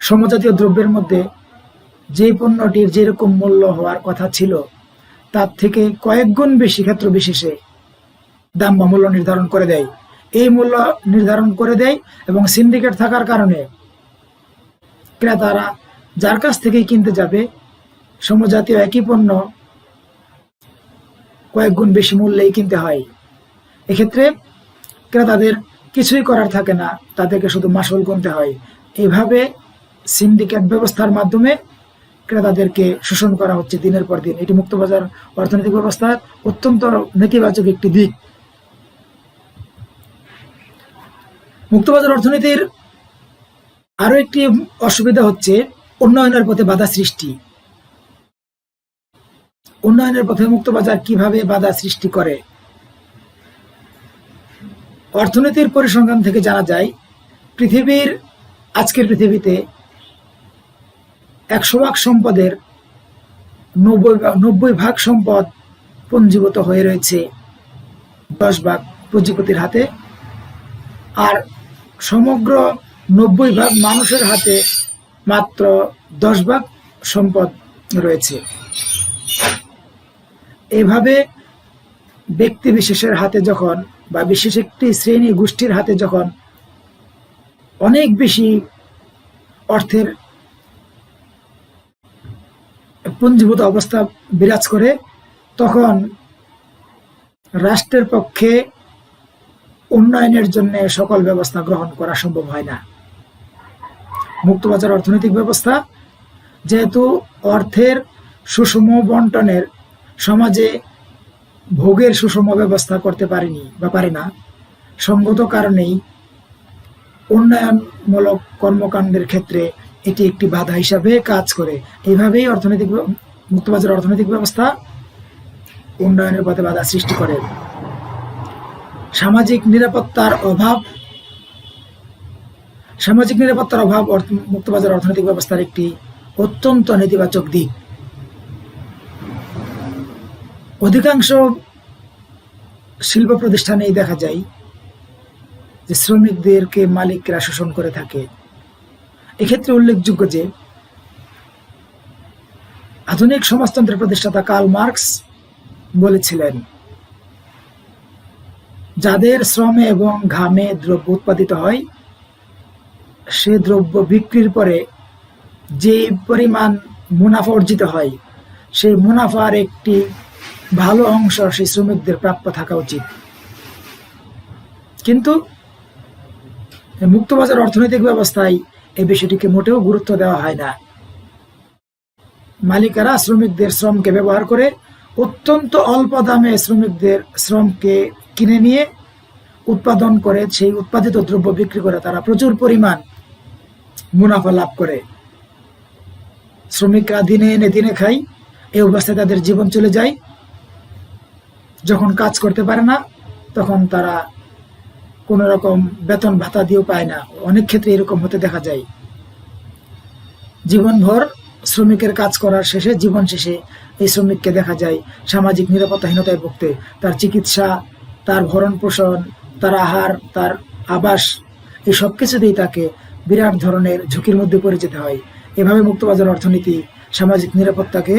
A: সমজাতীয় দ্রব্যের মধ্যে যে পণ্যটির যেরকম মূল্য হওয়ার কথা ছিল তার থেকে কয়েক গুণ বেশি ক্ষেত্র বিশেষে দাম বা মূল্য নির্ধারণ করে দেয়। এই মূল্য নির্ধারণ করে দেয় এবং সিন্ডিকেট থাকার কারণে ক্রেতারা যার কাছ থেকেই কিনতে যাবে সমজাতীয় একই পণ্য কয়েক গুণ বেশি মূল্যেই কিনতে হয়। এক্ষেত্রে ক্রেতাদের কিছুই করার থাকে না, তাদেরকে শুধু মাসুল গুনতে হয়। এইভাবে সিন্ডিকেট ব্যবস্থার মাধ্যমে ক্রেতাদেরকে শোষণ করা হচ্ছে দিনের পর দিন। এটি মুক্তবাজার অর্থনৈতিক ব্যবস্থার অত্যন্ত নেতিবাচক একটি দিক। মুক্তবাজার অর্থনীতির আরো একটি অসুবিধা হচ্ছে উন্নয়নের পথে বাধা সৃষ্টি। উন্নয়নের পথে মুক্তবাজার কিভাবে বাধা সৃষ্টি করে? অর্থনীতির পরিসংখ্যান থেকে জানা যায় আজকের পৃথিবীতে 100 ভাগ সম্পদের 90 ভাগ সম্পদ পঞ্জীভূত হয়ে রয়েছে 10 ভাগ পুঁজিপতির হাতে, আর সমগ্র 90 ভাগ মানুষের হাতে মাত্র 10 ভাগ সম্পদ রয়েছে। এভাবে ব্যক্তি বিশেষের হাতে যখন বা বিশেষ একটি শ্রেণী গোষ্ঠীর হাতে যখন অনেক বেশি অর্থের পুঞ্জীভূত অবস্থা বিরাজ করে, তখন রাষ্ট্রের পক্ষে উন্নয়নের জন্য সকল ব্যবস্থা গ্রহণ করা সম্ভব হয় না। মুক্তবাজার অর্থনৈতিক ব্যবস্থা যেহেতু অর্থের সুষম বন্টনের, সমাজে ভোগের সুষম ব্যবস্থা করতে পারেনি বা পারে না, সঙ্গত কারণেই উন্নয়নমূলক কর্মকাণ্ডের ক্ষেত্রে এটি একটি বাধা হিসাবে কাজ করে। এইভাবেই মুক্তবাজার অর্থনৈতিক ব্যবস্থা উন্নয়নের পথে বাধা সৃষ্টি করে। সামাজিক নিরাপত্তার অভাব মুক্তবাজার অর্থনৈতিক ব্যবস্থার একটি অত্যন্ত নেতিবাচক দিক। অধিকাংশ শিল্প প্রতিষ্ঠানেই দেখা যায় যে শ্রমিকদেরকে মালিকরা শোষণ করে থাকে। এক্ষেত্রে উল্লেখযোগ্য যে আধুনিক সমাজতন্ত্রের প্রতিষ্ঠাতা কার্ল মার্কস বলেছিলেন, যাদের শ্রমে এবং ঘামে দ্রব্য উৎপাদিত হয়, সে দ্রব্য বিক্রির পরে যে পরিমাণ মুনাফা অর্জিত হয়, সেই মুনাফার একটি ভালো অংশ সেই শ্রমিকদের প্রাপ্য থাকা উচিত। কিন্তু মুক্তবাজার অর্থনৈতিক ব্যবস্থায় এই বিষয়টিকে মোটেও গুরুত্ব দেওয়া হয় না। মালিকেরা শ্রমিকদের শ্রমকে ব্যবহার করে অত্যন্ত অল্প দামে শ্রমিকদের শ্রমকে কিনে নিয়ে উৎপাদন করে সেই উৎপাদিত দ্রব্য বিক্রি করে তারা প্রচুর পরিমাণ মুনাফা লাভ করে। শ্রমিকরা দিনে এনে দিনে খায়, এই অবস্থায় তাদের জীবন চলে যায়। যখন কাজ করতে পারে না তখন তারা কোন রকম বেতন ভাতা দিয়েও পায় না। অনেক ক্ষেত্রে এরকম হতে দেখা যায়। জীবনভর শ্রমিকের কাজ করার শেষে, জীবন শেষে এই শ্রমিককে দেখা যায় সামাজিক নিরাপত্তাহীনতায় ভুগতে। তার চিকিৎসা, তার ভরণ পোষণ, তার আহার, তার আবাস, এই সব কিছুতেই তাকে বিরাট ধরনের ঝুঁকির মধ্যে পড়ে যেতে হয়। এভাবে মুক্তবাজার অর্থনীতি সামাজিক নিরাপত্তাকে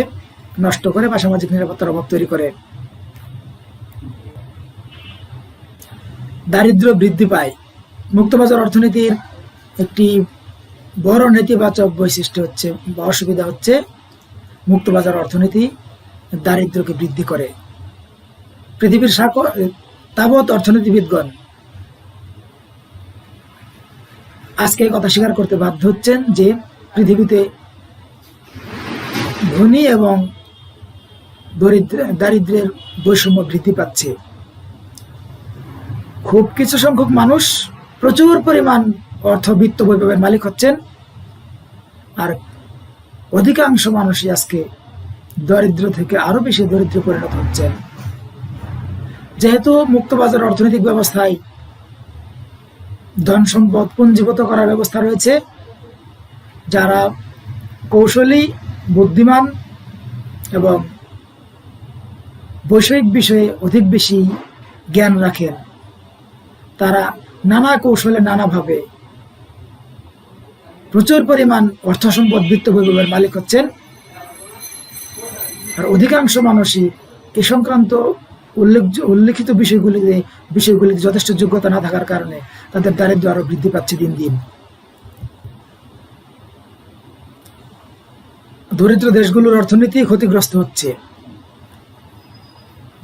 A: নষ্ট করে বা সামাজিক নিরাপত্তার অভাব তৈরি করে। দারিদ্র বৃদ্ধি পায়। মুক্তবাজার অর্থনীতির একটি বড় নেতিবাচক বৈশিষ্ট্য হচ্ছে বা অসুবিধা হচ্ছে, মুক্তবাজার অর্থনীতি দারিদ্রকে বৃদ্ধি করে। পৃথিবীর তাবৎ অর্থনীতিবিদগণ আজকে কথা স্বীকার করতে বাধ্য হচ্ছেন যে পৃথিবীতে ধনী এবং দারিদ্রের বৈষম্য বৃদ্ধি পাচ্ছে। খুব কিছু সংখ্যক মানুষ প্রচুর পরিমাণ অর্থবিত্ত বৈভবের মালিক হচ্ছেন, আর অধিকাংশ মানুষই আজকে দরিদ্র থেকে আরো বেশি দরিদ্র পরিণত হচ্ছেন। যেহেতু মুক্তবাজার অর্থনৈতিক ব্যবস্থায় ধন সম্পদ পুঞ্জীভূত করার ব্যবস্থা রয়েছে, যারা কৌশলী, বুদ্ধিমান এবং বৈষয়িক বিষয়ে অধিক বেশি জ্ঞান রাখেন, তারা নানা কৌশলে নানাভাবে প্রচুর পরিমাণ অর্থ সম্পদ বিত্ত বৈভবের মালিক হচ্ছেন। আর অধিকাংশ মানুষই এ সংক্রান্ত উল্লেখিত বিষয়গুলিতে যথেষ্ট যোগ্যতা না থাকার কারণে তাদের দারিদ্র আরো বৃদ্ধি পাচ্ছে দিন দিন। দরিদ্র দেশগুলোর অর্থনীতি ক্ষতিগ্রস্ত হচ্ছে।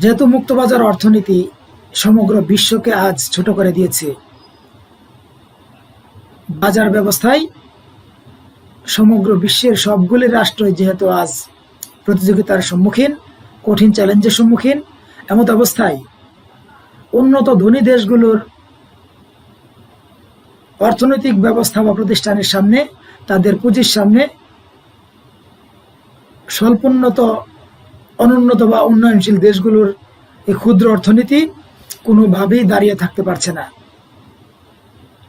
A: যেহেতু মুক্তবাজার অর্থনীতি সমগ্র বিশ্বকে আজ ছোট করে দিয়েছে, বাজার ব্যবস্থায় সমগ্র বিশ্বের সবগুলি রাষ্ট্রই যেহেতু আজ প্রতিযোগিতার সম্মুখীন, কঠিন চ্যালেঞ্জের সম্মুখীন, এমত অবস্থায় উন্নত ধনী দেশগুলোর অর্থনৈতিক ব্যবস্থা বা প্রতিষ্ঠানের সামনে, তাদের পুঁজির সামনে স্বল্পোন্নত, অনুন্নত বা উন্নয়নশীল দেশগুলোর এই ক্ষুদ্র অর্থনীতি কোনোভাবেই দাঁড়িয়ে থাকতে পারছে না।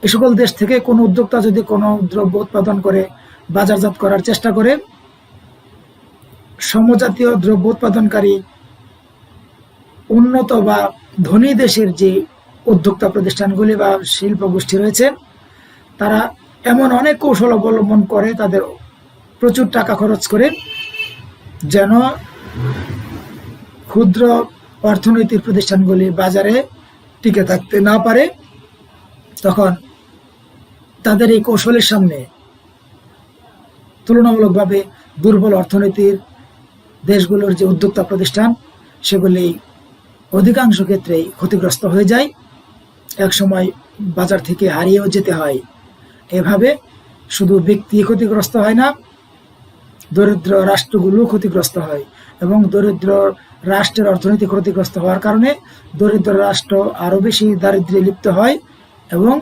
A: এ সকল দেশ থেকে কোনো উদ্যোক্তা যদি কোনো দ্রব্য উৎপাদন করে বাজারজাত করার চেষ্টা করে, সমজাতীয় দ্রব্য উৎপাদনকারী উন্নত বা ধনী দেশের যে উদ্যোক্তা প্রতিষ্ঠানগুলি বা শিল্প গোষ্ঠী রয়েছে, তারা এমন অনেক কৌশল অবলম্বন করে, তাদের প্রচুর টাকা খরচ করে, যেন ক্ষুদ্র অর্থনৈতিক প্রতিষ্ঠানগুলি বাজারে টিকে থাকতে না পারে। তখন তাদের এই কৌশলের সামনে তুলনামূলকভাবে দুর্বল অর্থনীতির দেশগুলোর যে উদ্যোক্তা প্রতিষ্ঠান, সেগুলি অধিকাংশ ক্ষেত্রেই ক্ষতিগ্রস্ত হয়ে যায়, একসময় বাজার থেকে হারিয়েও যেতে হয়। এভাবে শুধু ব্যক্তি ক্ষতিগ্রস্ত হয় না, দরিদ্র রাষ্ট্রগুলো ক্ষতিগ্রস্ত হয়, এবং দরিদ্র রাষ্ট্রের অর্থনীতি ক্ষতিগ্রস্ত হওয়ার কারণে দরিদ্র রাষ্ট্র আরো বেশি দারিদ্র্যে লিপ্ত হয়, এবং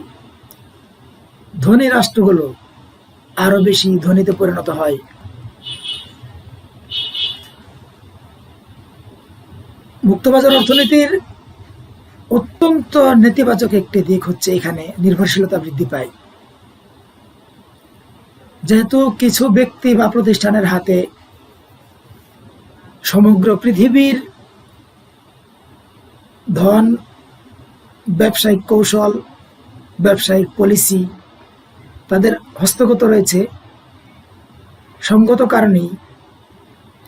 A: ধনী রাষ্ট্রগুলো আরো বেশি ধনীতে পরিণত হয়। মুক্তবাজার অর্থনীতির অত্যন্ত নেতিবাচক একটি দিক হচ্ছে এখানে নির্ভরশীলতা বৃদ্ধি পায়। যেহেতু কিছু ব্যক্তি বা প্রতিষ্ঠানের হাতে সমগ্র পৃথিবীর ধন, ব্যবসায়িক কৌশল, ব্যবসায়িক পলিসি তাদের হস্তগত রয়েছে, সঙ্গত কারণেই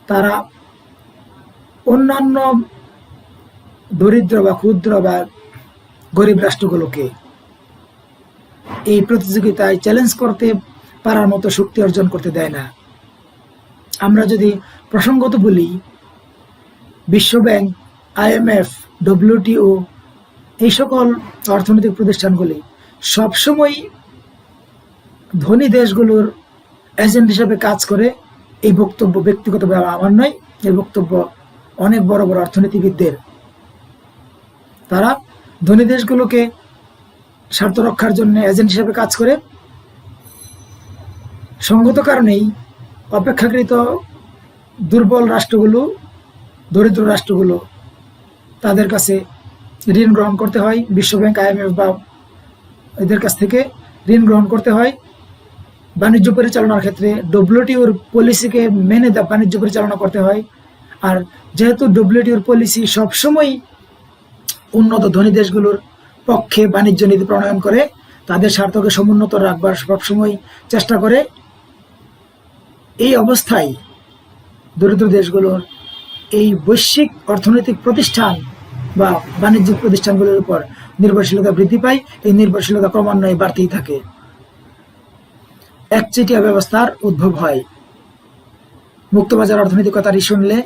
A: তারা অন্যান্য দরিদ্র বা ক্ষুদ্র বা গরিব রাষ্ট্রগুলোকে এই প্রতিযোগিতায় চ্যালেঞ্জ করতে পারার মতো শক্তি অর্জন করতে দেয় না। আমরা যদি প্রসঙ্গত বলি, বিশ্বব্যাংক, IMF, WTO এই সকল অর্থনৈতিক প্রতিষ্ঠানগুলি সবসময় ধনী দেশগুলোর এজেন্ট হিসেবে কাজ করে। এই বক্তব্য ব্যক্তিগতভাবে আমার নয়, এই বক্তব্য অনেক বড় বড় অর্থনীতিবিদদের। তারা ধনী দেশগুলোকে স্বার্থ রক্ষার জন্য এজেন্ট হিসেবে কাজ করে। সঙ্গত কারণেই অপেক্ষাকৃত দুর্বল রাষ্ট্রগুলো, দরিদ্র রাষ্ট্রগুলো, তাদের কাছে ঋণ গ্রহণ করতে হয়, বিশ্বব্যাংক, IMF বা এদের কাছ থেকে ঋণ গ্রহণ করতে হয়, বাণিজ্য পরিচালনার ক্ষেত্রে ডব্লিউটিওর পলিসিকে মেনে বাণিজ্য পরিচালনা করতে হয়। আর যেহেতু ডব্লিউটিওর পলিসি সবসময় উন্নত ধনী দেশগুলোর পক্ষে বাণিজ্য নীতি প্রণয়ন করে, তাদের স্বার্থকে সমুন্নত রাখবার সবসময় চেষ্টা করে, এই অবস্থায় দরিদ্র দেশগুলোর এই বৈশ্বিক অর্থনৈতিক প্রতিষ্ঠান বা বাণিজ্যিক প্রতিষ্ঠানগুলোর উপর নির্ভরশীলতা বৃদ্ধি পায়। এই নির্ভরশীলতা ক্রমান্বয়ে বাড়তেই থাকে। একচেটিয়া ব্যবস্থার উদ্ভব হয়। মুক্তবাজার অর্থনৈতিক কথা শুনলে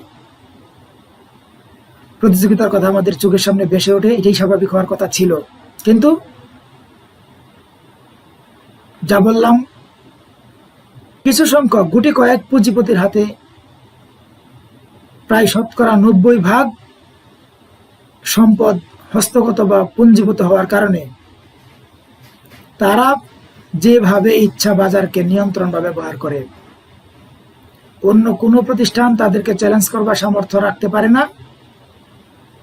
A: প্রতিযোগিতার কথা আমাদের চোখের সামনে ভেসে ওঠে, এটাই স্বাভাবিক হওয়ার কথা ছিল। কিন্তু যা বললাম, কিছু সংখ্যক গুটি কয়েক পুঁজিপতির হাতে প্রায় 90% সম্পদ হস্তগত বা পুঞ্জীভূত হওয়ার কারণে তারা যেভাবে ইচ্ছা বাজারকে নিয়ন্ত্রণ বা ব্যবহার করে, অন্য কোনো প্রতিষ্ঠান তাদেরকে চ্যালেঞ্জ করবার সামর্থ্য রাখতে পারে না।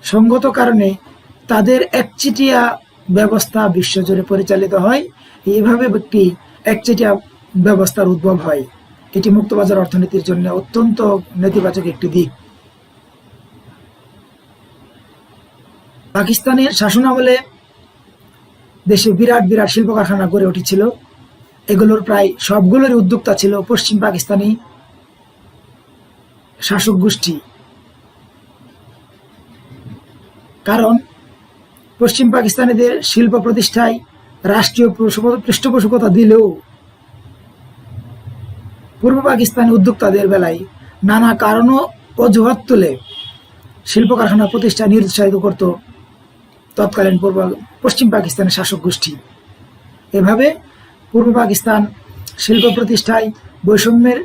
A: সঙ্গত কারণে তাদের একচেটিয়া ব্যবস্থা বিশ্বজুড়ে পরিচালিত হয়। এইভাবে একটি একচেটিয়া ব্যবস্থার উদ্ভব হয়। এটি মুক্তবাজার অর্থনীতির জন্য অত্যন্ত নেতিবাচক একটি দিক। পাকিস্তানের শাসনামলে দেশে বিরাট বিরাট শিল্প কারখানা গড়ে উঠেছিল। এগুলোর প্রায় সবগুলোরই উদ্যোক্তা ছিল পশ্চিম পাকিস্তানি শাসক গোষ্ঠী। কারণ পশ্চিম পাকিস্তানিদের শিল্প প্রতিষ্ঠায় রাষ্ট্রীয় পৃষ্ঠপোষকতা দিলেও পূর্ব পাকিস্তানি উদ্যোক্তাদের বেলায় নানা কারণ ও অজুহাত তুলে শিল্প কারখানা প্রতিষ্ঠায় নিরুৎসাহিত করত তৎকালীন পশ্চিম পাকিস্তানের শাসক গোষ্ঠী। এভাবে পূর্ব পাকিস্তান শিল্প প্রতিষ্ঠায় বৈষম্যের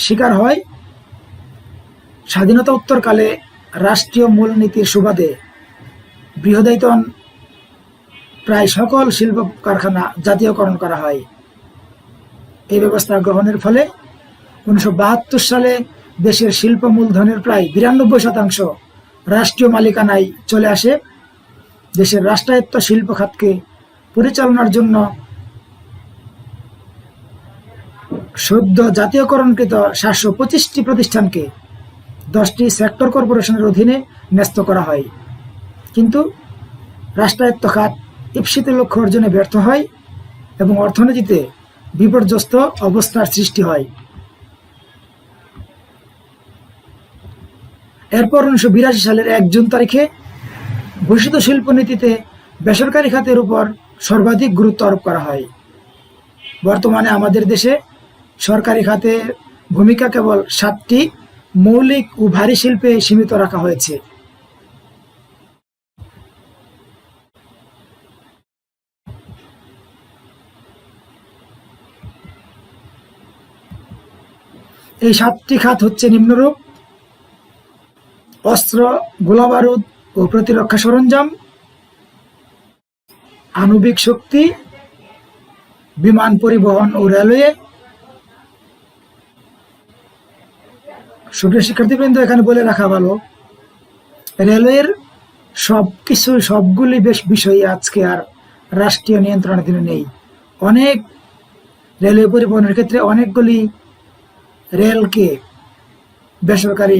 A: শিকার হয়। স্বাধীনতা উত্তরকালে রাষ্ট্রীয় মূলনীতির সুবাদে বৃহদায়তন প্রায় সকল শিল্প কারখানা জাতীয়করণ করা হয়। এই ব্যবস্থা গ্রহণের ফলে 1972 সালে দেশের শিল্প মূলধনের প্রায় 92% রাষ্ট্রীয় মালিকানায় চলে আসে। দেশের রাষ্ট্রায়ত্ত শিল্প খাতকে পরিচালনার জন্য সদ্য জাতীয়করণকৃত 725টি প্রতিষ্ঠানকে 10টি সেক্টর কর্পোরেশনের অধীনে ন্যস্ত করা হয়। কিন্তু রাষ্ট্রায়ত্ত খাত ঈপ্সিত লক্ষ্য অর্জনে ব্যর্থ হয় এবং অর্থনীতিতে বিপর্যস্ত অবস্থার সৃষ্টি হয়। এরপর 1982 সালের 1 জুন তারিখে ঘোষিত শিল্পনীতিতে বেসরকারি খাতের উপর সর্বাধিক গুরুত্ব আরোপ করা হয়। বর্তমানে আমাদের দেশে সরকারি খাতের ভূমিকা কেবল 7টি মৌলিক ও ভারী শিল্পে সীমিত রাখা হয়েছে। এই 7টি খাত হচ্ছে নিম্নরূপ: অস্ত্র, গোলাবারুদ ও প্রতিরক্ষা সরঞ্জাম, আণবিক শক্তি, বিমান পরিবহন ও রেলওয়ে। সুপ্রিয় শিক্ষার্থীবৃন্দ, এখানে বলে রাখা ভালো, রেলওয়ের সবগুলি বিষয় আজকে আর রাষ্ট্রীয় নিয়ন্ত্রণাধীন নেই। অনেক রেলওয়ে পরিবহনের ক্ষেত্রে অনেকগুলি রেলকে বেসরকারি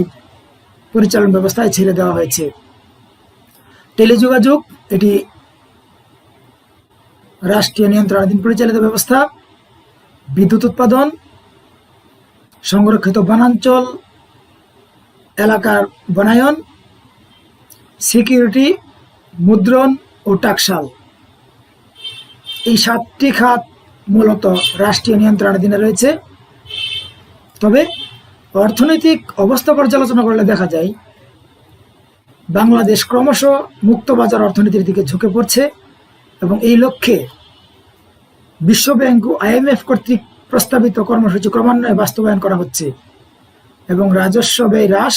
A: পরিচালন ব্যবস্থায় ছেড়ে দেওয়া হয়েছে। টেলিযোগাযোগ, এটি রাষ্ট্রীয় নিয়ন্ত্রণাধীন পরিচালিত ব্যবস্থা। বিদ্যুৎ উৎপাদন, সংরক্ষিত বনাঞ্চল এলাকার বনায়ন, সিকিউরিটি, মুদ্রণ ও টাকশাল, এই 7টি খাত মূলত রাষ্ট্রীয় নিয়ন্ত্রণাধীনে রয়েছে। তবে অর্থনৈতিক অবস্থা পর্যালোচনা করলে দেখা যায় বাংলাদেশ ক্রমশ মুক্তবাজার অর্থনীতির দিকে ঝুঁকে পড়ছে এবং এই লক্ষ্যে বিশ্বব্যাংক ও IMF কর্তৃক প্রস্তাবিত কর্মসূচি ক্রমান্বয়ে বাস্তবায়ন করা হচ্ছে এবং রাজস্ব ব্যয় হ্রাস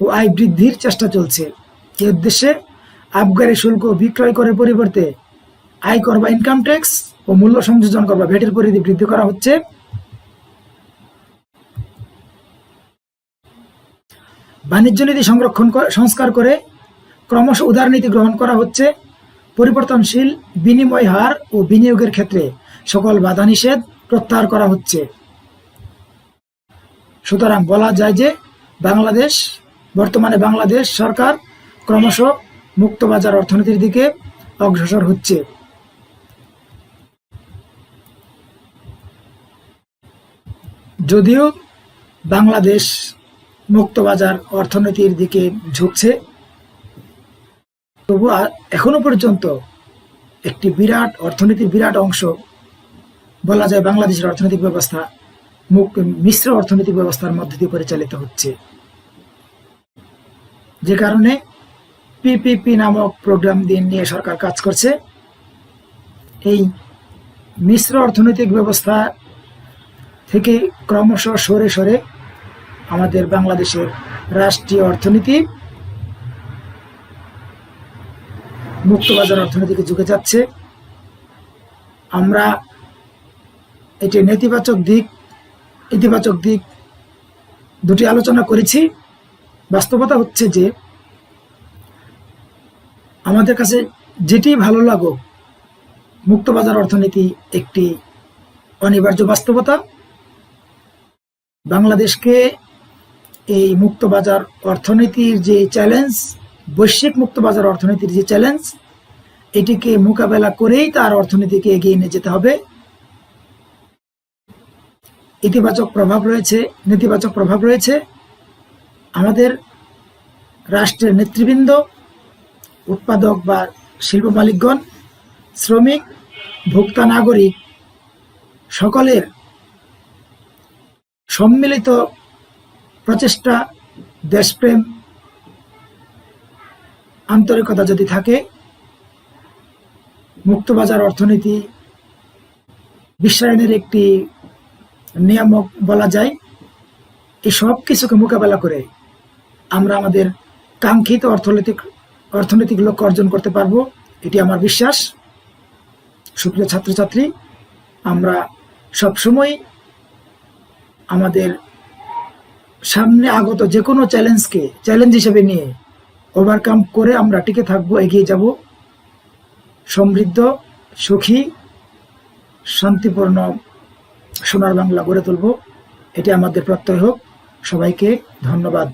A: ও আয় বৃদ্ধির চেষ্টা চলছে। এই উদ্দেশ্যে আবগারি শুল্ক বিক্রয় করের পরিবর্তে আয়কর বা ইনকাম ট্যাক্স ও মূল্য সংযোজন কর বা ভ্যাটের পরিধি বৃদ্ধি করা হচ্ছে। বাণিজ্য নীতি সংস্কার করে ক্রমশ উদারনীতি গ্রহণ করা হচ্ছে। পরিবর্তনশীল বিনিময় হার ও বিনিয়োগের ক্ষেত্রে সকল বাধা নিষেধ প্রত্যাহার করা হচ্ছে। সুতরাং বলা যায় যে বর্তমানে বাংলাদেশ সরকার ক্রমশ মুক্তবাজার অর্থনীতির দিকে অগ্রসর হচ্ছে। যদিও বাংলাদেশ মুক্তবাজার অর্থনীতির দিকে ঝুঁকছে, তবু এখনো পর্যন্ত একটি অর্থনীতির বিরাট অংশ বলা যায় বাংলাদেশের অর্থনৈতিক ব্যবস্থা মিশ্র অর্থনৈতিক ব্যবস্থার মধ্যে দিয়ে পরিচালিত হচ্ছে, যে কারণে পিপিপি নামক প্রোগ্রাম নিয়ে সরকার কাজ করছে। এই মিশ্র অর্থনৈতিক ব্যবস্থা থেকে ক্রমশ সরে সরে আমাদের বাংলাদেশের রাষ্ট্রীয় অর্থনীতি মুক্তবাজার অর্থনীতিকে ঝুঁকে যাচ্ছে। আমরা এটি ইতিবাচক দিক দুটি আলোচনা করেছি। বাস্তবতা হচ্ছে যে আমাদের কাছে যেটি ভালো লাগুক, মুক্তবাজার অর্থনীতি একটি অনিবার্য বাস্তবতা। বাংলাদেশকে এই মুক্তবাজার অর্থনীতির যে চ্যালেঞ্জ, বৈশ্বিক মুক্তবাজার অর্থনীতির যে চ্যালেঞ্জ, এটিকে মোকাবেলা করেই তার অর্থনীতিকে এগিয়ে নিয়ে যেতে হবে। ইতিবাচক প্রভাব রয়েছে, নেতিবাচক প্রভাব রয়েছে। আমাদের রাষ্ট্রের নেতৃবৃন্দ, উৎপাদক বা শিল্প মালিকগণ, শ্রমিক, ভোক্তা, নাগরিক সকলের সম্মিলিত প্রচেষ্টা, দেশপ্রেম, আন্তরিকতা যদি থাকে, মুক্তবাজার অর্থনীতি বিশ্বায়নের একটি নিয়ামক বলা যায়। এই সব কিছুকে মোকাবেলা করে আমরা আমাদের কাঙ্ক্ষিত অর্থনৈতিক লক্ষ্য অর্জন করতে পারবো, এটি আমার বিশ্বাস। সুপ্রিয় ছাত্রছাত্রী, আমরা সবসময় আমাদের সামনে আগত যে কোনো চ্যালেঞ্জকে চ্যালেঞ্জ হিসেবে নিয়ে ওভারকাম করে আমরা টিকে থাকবো, এগিয়ে যাব, সমৃদ্ধ, সুখী, শান্তিপূর্ণ সোনার বাংলা গড়ে তুলব। এটি আমাদের প্রত্যয় হোক। সবাইকে ধন্যবাদ।